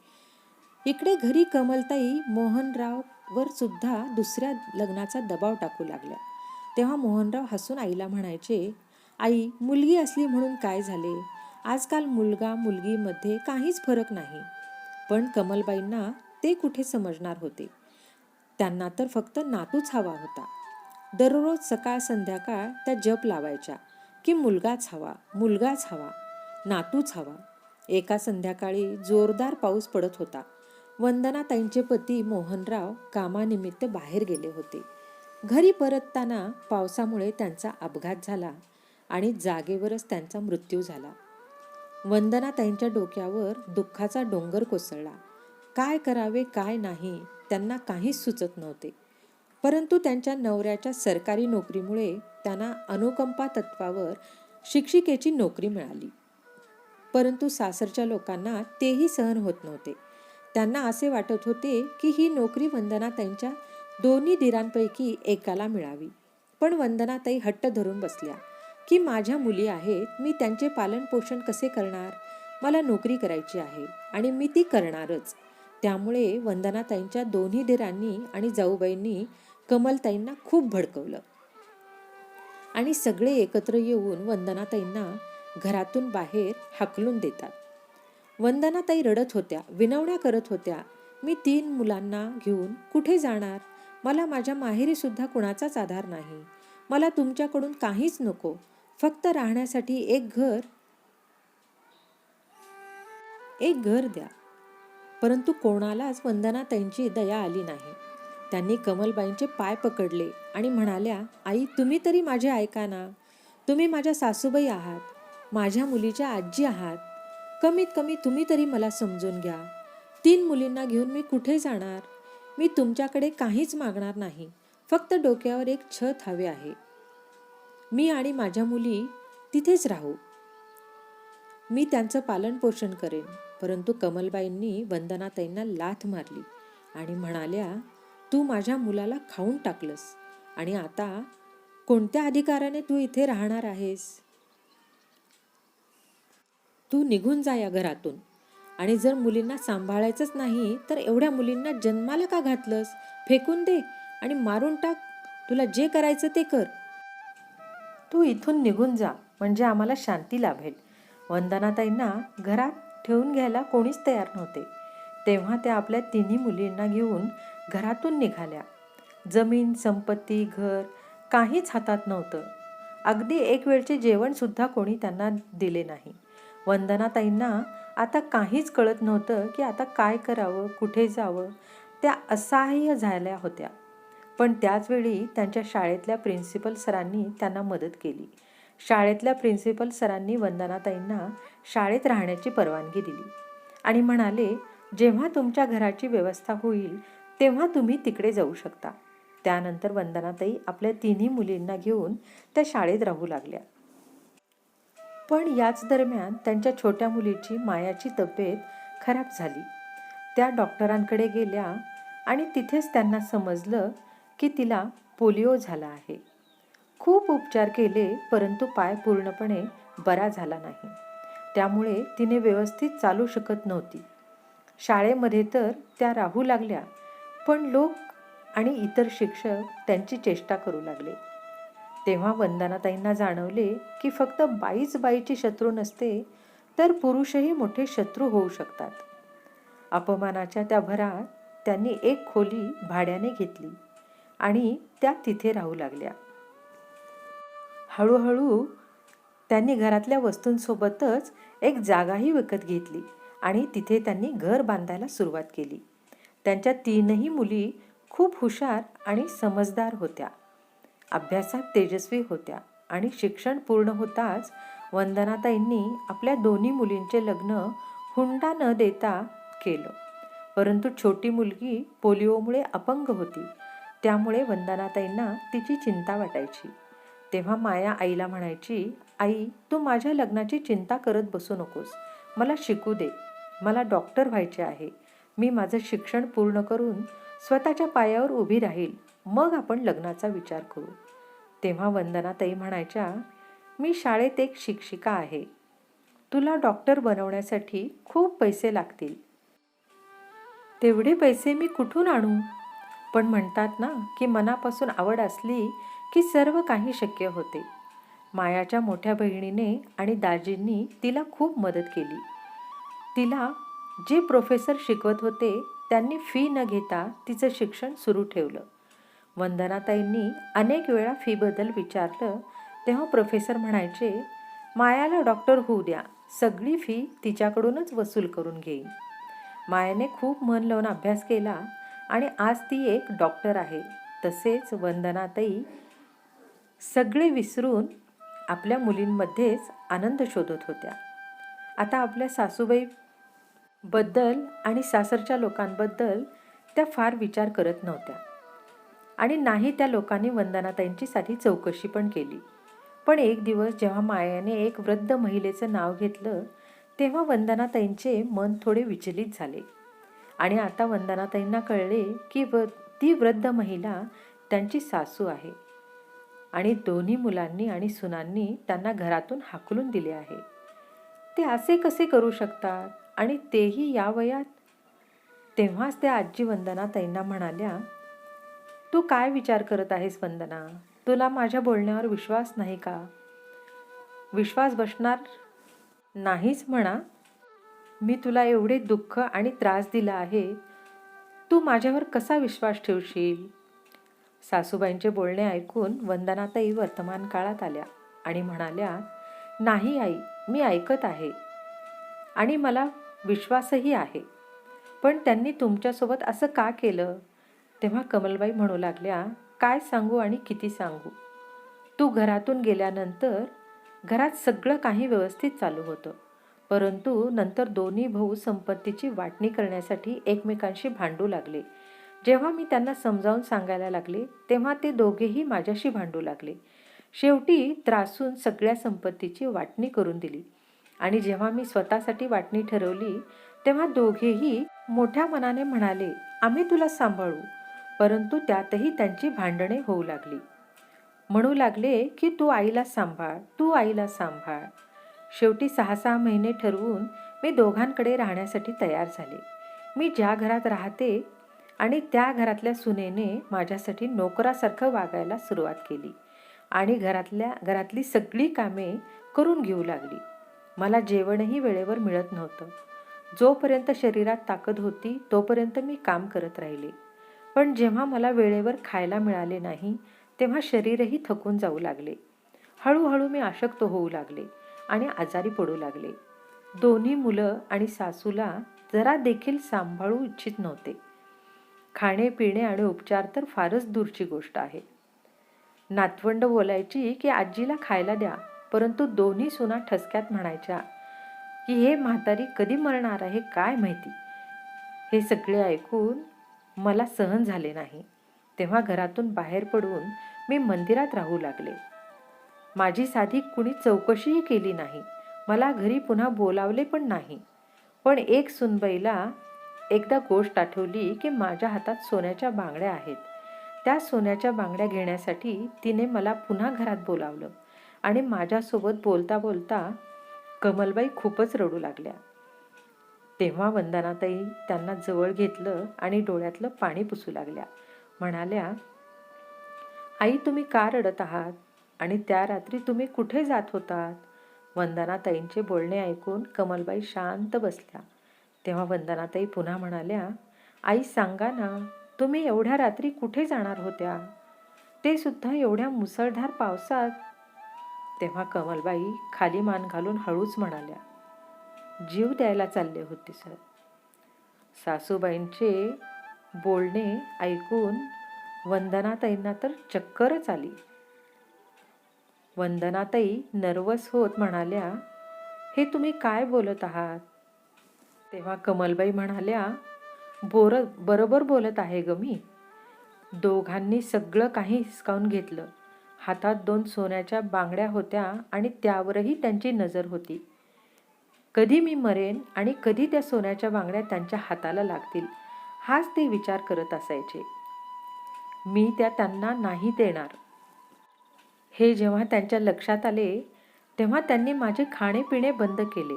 इकडे घरी कमलताई मोहनराववर सुद्धा दुसऱ्या लग्नाचा दबाव टाकू लागल्या. तेव्हा मोहनराव हसून आईला म्हणायचे, आई, मुलगी असली म्हणून काय झाले? आजकाल मुलगा मुलगीमध्ये काहीच फरक नाही. पण कमलबाईंना ते कुठे समजणार होते. त्यांना तर फक्त नातूच हवा होता. दररोज सकाळ संध्याकाळ त्या जप लावायच्या की मुलगाच हवा, मुलगाच हवा, नातूच हवा. एका संध्याकाळी जोरदार पाऊस पडत होता. वंदनाताईंचे पती मोहनराव कामानिमित्त बाहेर गेले होते. घरी परतताना पावसामुळे त्यांचा अपघात झाला आणि जागेवरच त्यांचा मृत्यू झाला. वंदनाताईंच्या डोक्यावर दुःखाचा डोंगर कोसळला. काय करावे काय नाही त्यांना काहीच सुचत नव्हते. परंतु त्यांच्या नवऱ्याच्या सरकारी नोकरीमुळे त्यांना अनुकंपा तत्वावर शिक्षिकेची नोकरी मिळाली. परंतु सासरच्या लोकांना तेही सहन होत नव्हते. त्यांना असे वाटत होते की ही नोकरी वंदनाताईंच्या दोन्ही दिरांपैकी एकाला मिळावी. पण वंदनाताई हट्ट धरून बसल्या की माझ्या मुली आहेत, मी त्यांचे पालन पोषण कसे करणार? मला नोकरी करायची आहे आणि मी ती करणारच. त्यामुळे वंदनाताईंच्या दोन्ही दिरांनी आणि जाऊबाईंनी कमलताईंना खूप भडकवलं आणि सगळे एकत्र येऊन वंदनाताईंना घरातून बाहेर हाकलून देतात. वंदनाताई रडत होत्या, विनवण्या करत होत्या, मी 3 मुलांना घेऊन कुठे जाणार? मला माझ्या माहेरी सुद्धा कुणाचाच आधार नाही. मला तुमच्याकडून काहीच नको, फक्त राहण्यासाठी एक घर द्या. परंतु कोणालाच वंदनाताईंची दया आली नाही. त्यांनी कमलबाईंचे पाय पकडले आणि म्हणाल्या, आई तुम्ही तरी माझे ऐका ना. तुम्ही माझ्या सासूबाई आहात, माझ्या मुलीच्या आजी आहात. कमीत कमी तुम्ही तरी मला समजून घ्या. 3 मुलींना घेऊन मी कुठे जाणार? मी तुमच्याकडे काहीच मागणार नाही, फक्त डोक्यावर एक छत हवे आहे. मी आणि माझ्या मुली तिथेच राहू. मी त्यांचं पालन पोषण करेन. परंतु कमलबाईंनी वंदनाताईंना लाथ मारली आणि म्हणाल्या, तू माझ्या मुलाला खाऊन टाकलंस आणि आता कोणत्या अधिकाराने तू इथे राहणार आहेस? तू निघून जा या घरातून. आणि जर मुलींना सांभाळायचंच नाही तर एवढ्या मुलींना जन्माला का घातलंस? फेकून दे आणि मारून टाक. तुला जे करायचं ते कर. तू इथून निघून जा, म्हणजे आम्हाला शांती लाभेल. वंदनाताईंना घरात ठेवून घ्यायला कोणीच तयार नव्हते. तेव्हा त्या आपल्या 3 मुलींना घेऊन घरातून निघाल्या. जमीन, संपत्ती, घर काहीच हातात नव्हतं. अगदी एक वेळचे जेवण सुद्धा कोणी त्यांना दिले नाही. वंदनाताईंना आता काहीच कळत नव्हतं की आता काय करावं, कुठे जावं. त्या असहाय्य झाल्या होत्या. पण त्याचवेळी त्यांच्या शाळेतल्या प्रिन्सिपल सरांनी त्यांना मदत केली. शाळेतल्या प्रिन्सिपल सरांनी वंदनाताईंना शाळेत राहण्याची परवानगी दिली आणि म्हणाले, जेव्हा तुमच्या घराची व्यवस्था होईल तेव्हा तुम्ही तिकडे जाऊ शकता. त्यानंतर वंदनाताई आपल्या 3 मुलींना घेऊन त्या शाळेत राहू लागल्या. पण याच दरम्यान त्यांच्या छोट्या मुलीची मायाची तब्येत खराब झाली. त्या डॉक्टरांकडे गेल्या आणि तिथेच त्यांना समजलं की तिला पोलिओ झाला आहे. खूप उपचार केले, परंतु पाय पूर्णपणे बरा झाला नाही. त्यामुळे तिने व्यवस्थित चालू शकत नव्हती. शाळेमध्ये तर त्या राहू लागल्या, पण लोक आणि इतर शिक्षक त्यांची चेष्टा करू लागले. तेव्हा वंदनाताईंना जाणवले की फक्त बाईच बाईची शत्रू नसते, तर पुरुषही मोठे शत्रू होऊ शकतात. अपमानाच्या त्या भरात त्यांनी एक खोली भाड्याने घेतली आणि त्या तिथे राहू लागल्या. हळूहळू त्यांनी घरातल्या वस्तूंसोबतच एक जागाही विकत घेतली आणि तिथे त्यांनी घर बांधायला सुरुवात केली. त्यांच्या 3ही मुली खूप हुशार आणि समजदार होत्या. अभ्यासात तेजस्वी होत्या आणि शिक्षण पूर्ण होताच वंदनाताईंनी आपल्या 2 मुलींचे लग्न हुंडा न देता केलं. परंतु छोटी मुलगी पोलिओमुळे अपंग होती. त्यामुळे वंदनाताईंना तिची चिंता वाटायची. तेव्हा माया आईला म्हणायची, आई तू माझ्या लग्नाची चिंता करत बसू नकोस. मला शिकू दे. मला डॉक्टर व्हायचे आहे. मी माझं शिक्षण पूर्ण करून स्वतःच्या पायावर उभी राहील, मग आपण लग्नाचा विचार करू. तेव्हा वंदनाताई म्हणायच्या, मी शाळेत एक शिक्षिका आहे. तुला डॉक्टर बनवण्यासाठी खूप पैसे लागतील. तेवढे पैसे मी कुठून आणू? पण म्हणतात ना की मनापासून आवड असली की सर्व काही शक्य होते. मायाच्या मोठ्या बहिणीने आणि दाजींनी तिला खूप मदत केली. तिला जे प्रोफेसर शिकवत होते त्यांनी फी न घेता तिचं शिक्षण सुरू ठेवलं. वंदनाताईंनी अनेक वेळा फीबद्दल विचारलं तेव्हा प्रोफेसर म्हणायचे, मायाला डॉक्टर होऊ द्या, सगळी फी तिच्याकडूनच वसूल करून घेईन. मायाने खूप मन लावून अभ्यास केला आणि आज ती एक डॉक्टर आहे. तसेच वंदनाताई सगळे विसरून आपल्या मुलींमध्येच आनंद शोधत होत्या. आता आपल्या सासूबाई बद्दल आणि सासरच्या लोकांबद्दल त्या फार विचार करत नव्हत्या. आणि नाही त्या लोकांनी वंदनाताईंची साधी चौकशी पण केली. पण एक दिवस जेव्हा मायाने एक वृद्ध महिलेचं नाव घेतलं तेव्हा वंदनाताईंचे मन थोडे विचलित झाले. आणि आता वंदनाताईंना कळले की ती वृद्ध महिला त्यांची सासू आहे आणि दोन्ही मुलांनी आणि सुनांनी त्यांना घरातून हाकलून दिले आहे. ते असे कसे करू शकतात आणि तेही या वयात? तेव्हाच त्या आजी वंदनाताईंना म्हणाल्या, तू काय विचार करत आहेस वंदना? तुला माझ्या बोलण्यावर विश्वास नाही का? विश्वास बसणार नाहीच म्हणा. मी तुला एवढे दुःख आणि त्रास दिला आहे, तू माझ्यावर कसा विश्वास ठेवशील? सासूबाईंचे बोलणे ऐकून वंदनाताई वर्तमान काळात आल्या आणि म्हणाल्या, नाही आई, मी ऐकत आहे आणि मला विश्वासही आहे, पण त्यांनी तुमच्यासोबत असं का केलं? तेव्हा कमलबाई म्हणू लागल्या, काय सांगू आणि किती सांगू? तू घरातून गेल्यानंतर घरात सगळं काही व्यवस्थित चालू होतं, परंतु नंतर दोन्ही भाऊ संपत्तीची वाटणी करण्यासाठी एकमेकांशी भांडू लागले. जेव्हा मी त्यांना समजावून सांगायला लागले तेव्हा ते दोघेही माझ्याशी भांडू लागले. शेवटी त्रासून सगळ्या संपत्तीची वाटणी करून दिली आणि जेव्हा मी स्वतःसाठी वाटणी ठरवली तेव्हा दोघेही मोठ्या मनाने म्हणाले, आम्ही तुला सांभाळू. परंतु त्यातही त्यांची भांडणे होऊ लागली. म्हणू लागले की तू आईला सांभाळ, तू आईला सांभाळ. शेवटी 6-6 महिने ठरवून मी दोघांकडे राहण्यासाठी तयार झाले. मी ज्या घरात राहते आणि त्या घरातल्या सुनेने माझ्यासाठी नोकरासारखं वागायला सुरुवात केली आणि घरातली सगळी कामे करून घेऊ लागली. मला जेवणही वेळेवर मिळत नव्हतं. जोपर्यंत शरीरात ताकद होती तोपर्यंत मी काम करत राहिले, पण जेव्हा मला वेळेवर खायला मिळाले नाही तेव्हा शरीरही थकून जाऊ लागले. हळूहळू मी अशक्त होऊ लागले आणि आजारी पडू लागले. दोन्ही मुलं आणि सासूला जरा देखील सांभाळू इच्छित नव्हते. खाणे पिणे आणि उपचार तर फारच दूरची गोष्ट आहे. नातवंड बोलायची की आजीला खायला द्या, परंतु दोन्ही सुना ठसक्यात म्हणायच्या की हे म्हातारी कधी मरणार आहे काय माहिती. हे सगळे ऐकून मला सहन झाले नाही. तेव्हा घरातून बाहेर पडून मी मंदिरात राहू लागले. माझी साधी कुणी चौकशीही केली नाही, मला घरी पुन्हा बोलावले पण नाही. पण एक सुनबाईला एकदा गोष्ट आठवली की माझ्या हातात सोन्याच्या बांगड्या आहेत. त्या सोन्याच्या बांगड्या घेण्यासाठी तिने मला पुन्हा घरात बोलावलं आणि माझ्यासोबत बोलता बोलता कमलबाई खूपच रडू लागल्या. तेव्हा वंदनाताई त्यांना जवळ घेतलं आणि डोळ्यातलं पाणी पुसू लागल्या. म्हणाल्या, आई तुम्ही का रडत आहात आणि त्या रात्री तुम्ही कुठे जात होतात? वंदनाताईंचे बोलणे ऐकून कमलबाई शांत बसल्या. तेव्हा वंदनाताई पुन्हा म्हणाल्या, आई सांगा ना, तुम्ही एवढ्या रात्री कुठे जाणार होत्या, ते सुद्धा एवढ्या मुसळधार पावसात? तेव्हा कमलबाई खाली मान घालून हळूच म्हणाल्या, जीव द्यायला चालले होते सर. सासूबाईंचे बोलणे ऐकून वंदनाताईंना तर चक्करच आली. वंदनाताई नर्वस होत म्हणाल्या, हे तुम्ही काय बोलत आहात? तेव्हा कमलबाई म्हणाल्या, बरोबर बोलत आहे ग मी. दोघांनी सगळं काही हिसकावून घेतलं. हातात 2 सोन्याच्या बांगड्या होत्या आणि त्यावरही त्यांची नजर होती. कधी मी मरेन आणि कधी त्या सोन्याच्या बांगड्या त्यांच्या हाताला लागतील हाच ते विचार करत असायचे. मी त्या त्यांना नाही देणार. हे जेव्हा त्यांच्या लक्षात आले तेव्हा त्यांनी माझे खाणे पिणे बंद केले.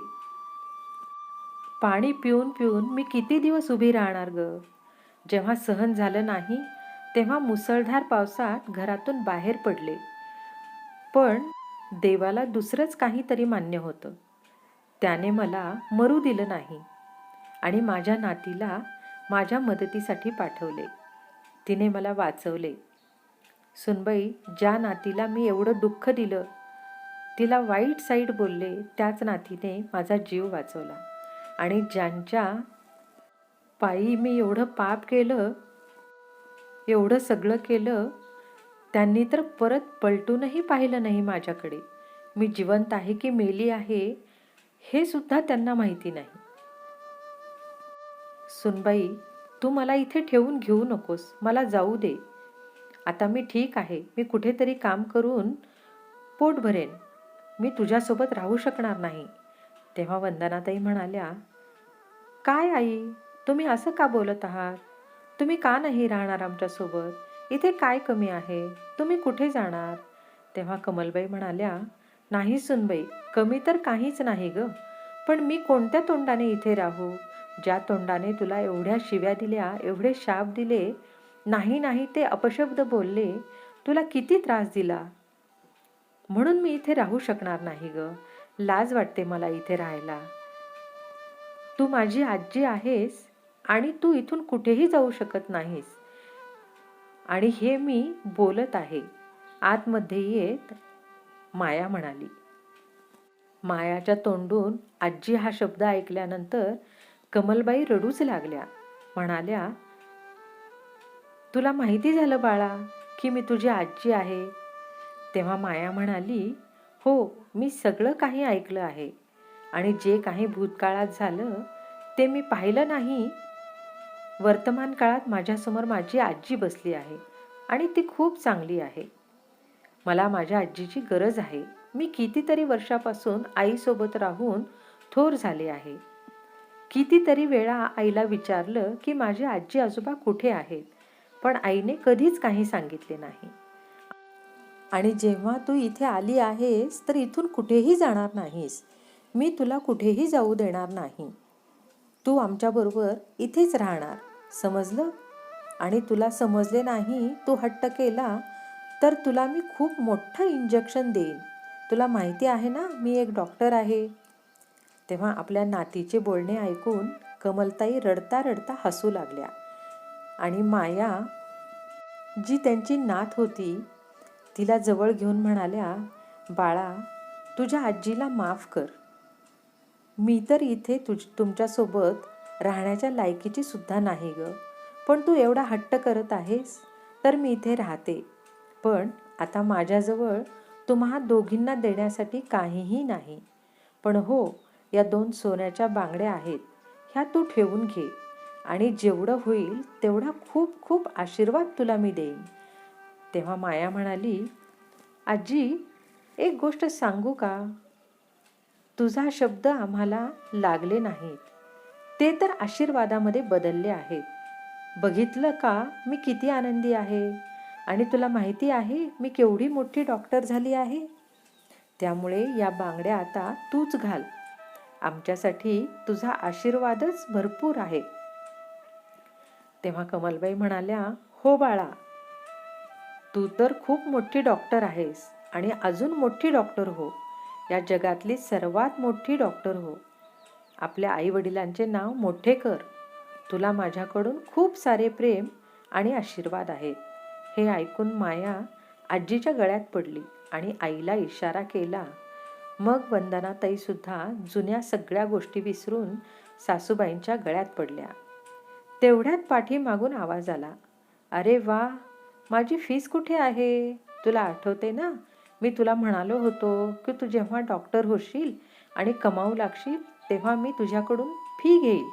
पाणी पिऊन पिऊन मी किती दिवस उभी राहणार ग? जेव्हा सहन झालं नाही तेव्हा मुसळधार पावसात घरातून बाहेर पडले. पण देवाला दुसरंच काहीतरी मान्य होतं. त्याने मला मरू दिलं नाही आणि माझ्या नातीला माझ्या मदतीसाठी पाठवले. तिने मला वाचवले. सुनबाई, ज्या नातीला मी एवढं दुःख दिलं, तिला वाईट साईड बोलले, त्याच नातीने माझा जीव वाचवला. आणि ज्यांच्या पायी मी एवढं पाप केलं, एवढं सगळं केलं, त्यांनी तर परत पलटूनही पाहिलं नाही माझ्याकडे. मी जिवंत आहे की मेली आहे हे सुद्धा त्यांना माहिती नाही. सुनबाई, तू मला इथे ठेवून घेऊ नकोस, मला जाऊ दे. आता मी ठीक आहे. मी कुठेतरी काम करून पोट भरेन. मी तुझ्यासोबत राहू शकणार नाही. तेव्हा वंदनाताई म्हणाल्या, काय आई, तुम्ही असं का बोलत आहात? तुम्ही का नाही राहणार आमच्यासोबत? इथे काय कमी आहे? तुम्ही कुठे जाणार? तेव्हा कमलबाई म्हणाल्या, नाही सुनबाई, कमी तर काहीच नाही ग. पण मी कोणत्या तोंडाने इथे राहू? ज्या तोंडाने तुला एवढ्या शिव्या दिल्या, एवढे शाप दिले, नाही नाही ते अपशब्द बोलले, तुला किती त्रास दिला, म्हणून मी इथे राहू शकणार नाही ग. लाज वाटते मला इथे राहायला. तू माझी आजी आहेस आणि तू इथून कुठेही जाऊ शकत नाहीस. आणि हे मी बोलत आहे. आतमध्ये येत माया म्हणाली. मायाच्या तोंडून आजी हा शब्द ऐकल्यानंतर कमलबाई रडूच लागल्या. म्हणाल्या, तुला माहिती झालं बाळा की मी तुझी आजी आहे? तेव्हा माया म्हणाली, हो, मी सगळं काही ऐकलं आहे आणि जे काही भूतकाळात झालं ते मी पाहिलं नाही. वर्तमान काळात माझ्यासमोर माझी आजी बसली आहे आणि ती खूप चांगली आहे. मला माझ्या आजीची गरज आहे. मी कितीतरी वर्षापासून आईसोबत राहून थोर झाले आहे. कितीतरी वेळा आईला विचारलं की माझे आजी आजोबा कुठे आहेत, पण आईने कधीच काही सांगितले नाही. आणि जेव्हा तू इथे आली आहेस तर इथून कुठेही जाणार नाहीस. मी तुला कुठेही जाऊ देणार नाही. तू आमच्याबरोबर इथेच राहणार, समजलं? आणि तुला समजले नाही, तू हट्ट केला तर तुला मी खूप मोठं इंजेक्शन देईन. तुला माहिती आहे ना, मी एक डॉक्टर आहे. तेव्हा आपल्या नातीचे बोलणे ऐकून कमलताई रडता रडता हसू लागल्या आणि माया, जी त्यांची नात होती, तिला जवळ घेऊन म्हणाल्या, बाळा, तुझ्या आजीला माफ कर. मी तर इथे तुमच्यासोबत राहण्याच्या लायकीची सुद्धा नाही ग. पण तू एवढा हट्ट करत आहेस तर मी इथे राहते. पण आता माझ्याजवळ तुम्हा दोघींना देण्यासाठी काहीही नाही. पण हो, या 2 सोन्याच्या बांगड्या आहेत, ह्या तू ठेवून घे आणि जेवढं होईल तेवढा खूप खूप आशीर्वाद तुला मी देईन. तेव्हा माया म्हणाली, आजी, एक गोष्ट सांगू का? तुझा शब्द आम्हाला लागले नाहीत, ते तर आशीर्वादामध्ये बदलले आहेत. बघितलं का मी किती आनंदी आहे? आणि तुला माहिती आहे मी केवढी मोठी डॉक्टर झाली आहे? त्यामुळे या बांगड्या आता तूच घाल. आमच्यासाठी तुझा आशीर्वादच भरपूर आहे. तेव्हा कमलबाई म्हणाल्या, हो बाळा, तू तर खूप मोठी डॉक्टर आहेस आणि अजून मोठी डॉक्टर हो. या जगातली सर्वात मोठी डॉक्टर हो. आपल्या आईवडिलांचे नाव मोठे कर. तुला माझ्याकडून खूप सारे प्रेम आणि आशीर्वाद आहेत. हे ऐकून माया आजीच्या गळ्यात पडली आणि आईला इशारा केला. मग वंदनाताई सुद्धा जुन्या सगळ्या गोष्टी विसरून सासूबाईंच्या गळ्यात पडल्या. तेवढ्यात पाठीमागून आवाज आला, अरे वा, माझी फीस कुठे आहे? तुला आठवते ना, मी तुला म्हणालो होतो की तू जेव्हा डॉक्टर होशील आणि कमावू लागशील तेव्हा मी तुझ्याकडून फी घेईल.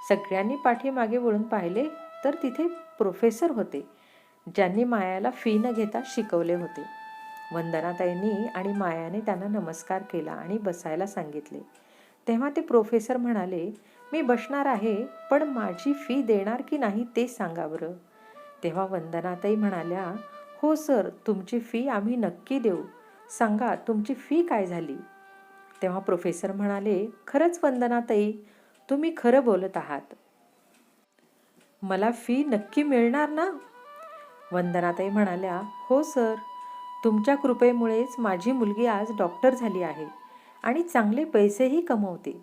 सगळ्यांनी पाठीमागे वळून पाहिले तर तिथे प्रोफेसर होते, ज्यांनी मायाला फी न घेता शिकवले होते. वंदनाताईंनी आणि मायाने त्यांना नमस्कार केला आणि बसायला सांगितले. तेव्हा ते प्रोफेसर म्हणाले, मी बसणार आहे, पण माझी फी देणार की नाही ते सांगा बरं. तेव्हा वंदनाताई म्हणाल्या, हो सर, तुमची फी आम्ही नक्की देऊ. सांगा तुमची फी काय झाली? तेव्हा प्रोफेसर म्हणाले, खरंच वंदनाताई, तुम्ही खरं बोलत आहात. मला फी नक्की मिळणार ना? वंदनाताई म्हणाल्या, हो सर, तुमच्या कृपेमुळेच माझी मुलगी आज डॉक्टर झाली आहे आणि चांगले पैसेही कमवते.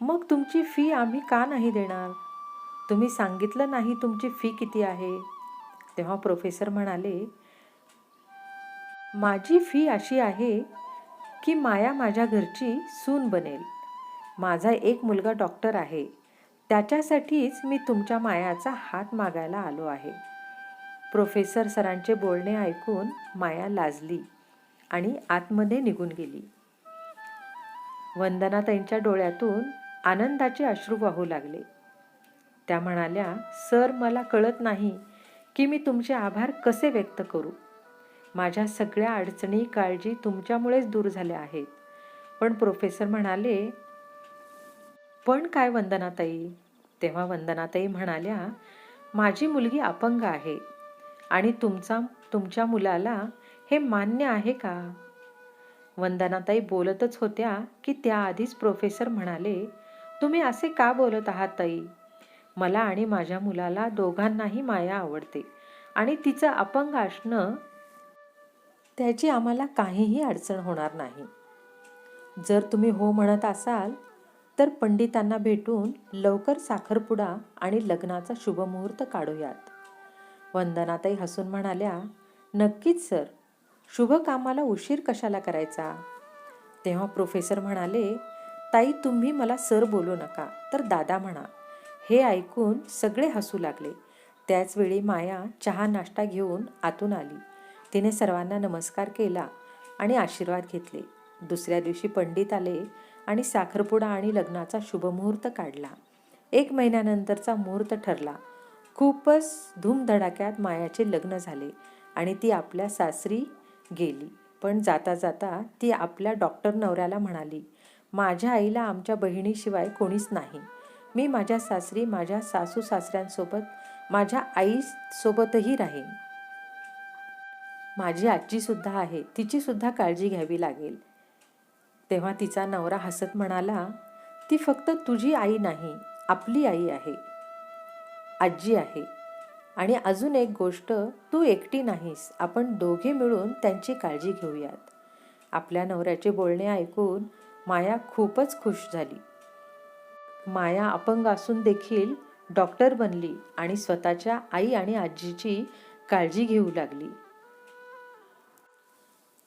मग तुमची फी आम्ही का नाही देणार? तुम्ही सांगितलं नाही तुमची फी किती आहे. तेव्हा प्रोफेसर म्हणाले, माझी फी अशी आहे की माया माझ्या घरची सून बनेल. माझा एक मुलगा डॉक्टर आहे, त्याच्यासाठीच मी तुमच्या मायाचा हात मागायला आलो आहे. प्रोफेसर सरांचे बोलणे ऐकून माया लाजली आणि आतमध्ये निघून गेली. वंदनाताईंच्या डोळ्यातून आनंदाचे अश्रू वाहू लागले. त्या म्हणाल्या, सर, मला कळत नाही की मी तुमचे आभार कसे व्यक्त करू. माझ्या सगळ्या अडचणी काळजी तुमच्यामुळेच दूर झाल्या आहेत. पण प्रोफेसर म्हणाले, पण काय वंदनाताई? तेव्हा वंदनाताई म्हणाल्या, माझी मुलगी अपंग आहे आणि तुमच्या मुलाला हे मान्य आहे का? वंदनाताई बोलतच होत्या की त्याआधीच प्रोफेसर म्हणाले, तुम्ही असे का बोलत आहात ताई? मला आणि माझ्या मुलाला दोघांनाही माया आवडते आणि तिचं अपंग असणं त्याची आम्हाला काहीही अडचण होणार नाही. जर तुम्ही हो म्हणत असाल तर पंडितांना भेटून लवकर साखरपुडा आणि लग्नाचा शुभमुहूर्त काढूयात. वंदनाताई हसून म्हणाल्या, नक्कीच सर, शुभ कामाला उशीर कशाला करायचा. तेव्हा प्रोफेसर म्हणाले, ताई तुम्ही मला सर बोलू नका तर दादा म्हणा. हे ऐकून सगळे हसू लागले. त्याचवेळी माया चहा नाश्ता घेऊन आतून आली. तिने सर्वांना नमस्कार केला आणि आशीर्वाद घेतले. दुसऱ्या दिवशी पंडित आले आणि साखरपुडा आणि लग्नाचा शुभमुहूर्त काढला. 1 महिन्यानंतरचा मुहूर्त ठरला. खूपच धूमधडाक्यात मायाचे लग्न झाले आणि ती आपल्या सासरी गेली. पण जाता जाता ती आपल्या डॉक्टर नवऱ्याला म्हणाली, माझ्या आईला आमच्या बहिणीशिवाय कोणीच नाही. मी माझ्या सासरी माझ्या सासू सासऱ्यांसोबत माझ्या आईसोबतही राहीन. माझी आजीसुद्धा आहे, तिचीसुद्धा काळजी घ्यावी लागेल. तेव्हा तिचा नवरा हसत म्हणाला, ती फक्त तुझी आई नाही, आपली आई आहे, आजी आहे. आणि अजून एक गोष्ट, तू एकटी नाहीस, आपण दोघे मिळून त्यांची काळजी घेऊयात. आपल्या नवऱ्याचे बोलणे ऐकून माया खूपच खुश झाली. माया अपंग असून देखील डॉक्टर बनली आणि स्वतःच्या आई आणि आजीची काळजी घेऊ लागली.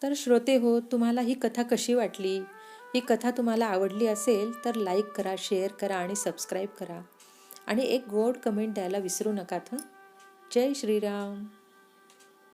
तर श्रोते हो, तुम्हाला ही कथा कशी वाटली? ही कथा तुम्हाला आवडली असेल तर लाईक करा, शेअर करा आणि सबस्क्राईब करा. आणि एक गोड कमेंट द्यायला विसरू नका. जय श्रीराम.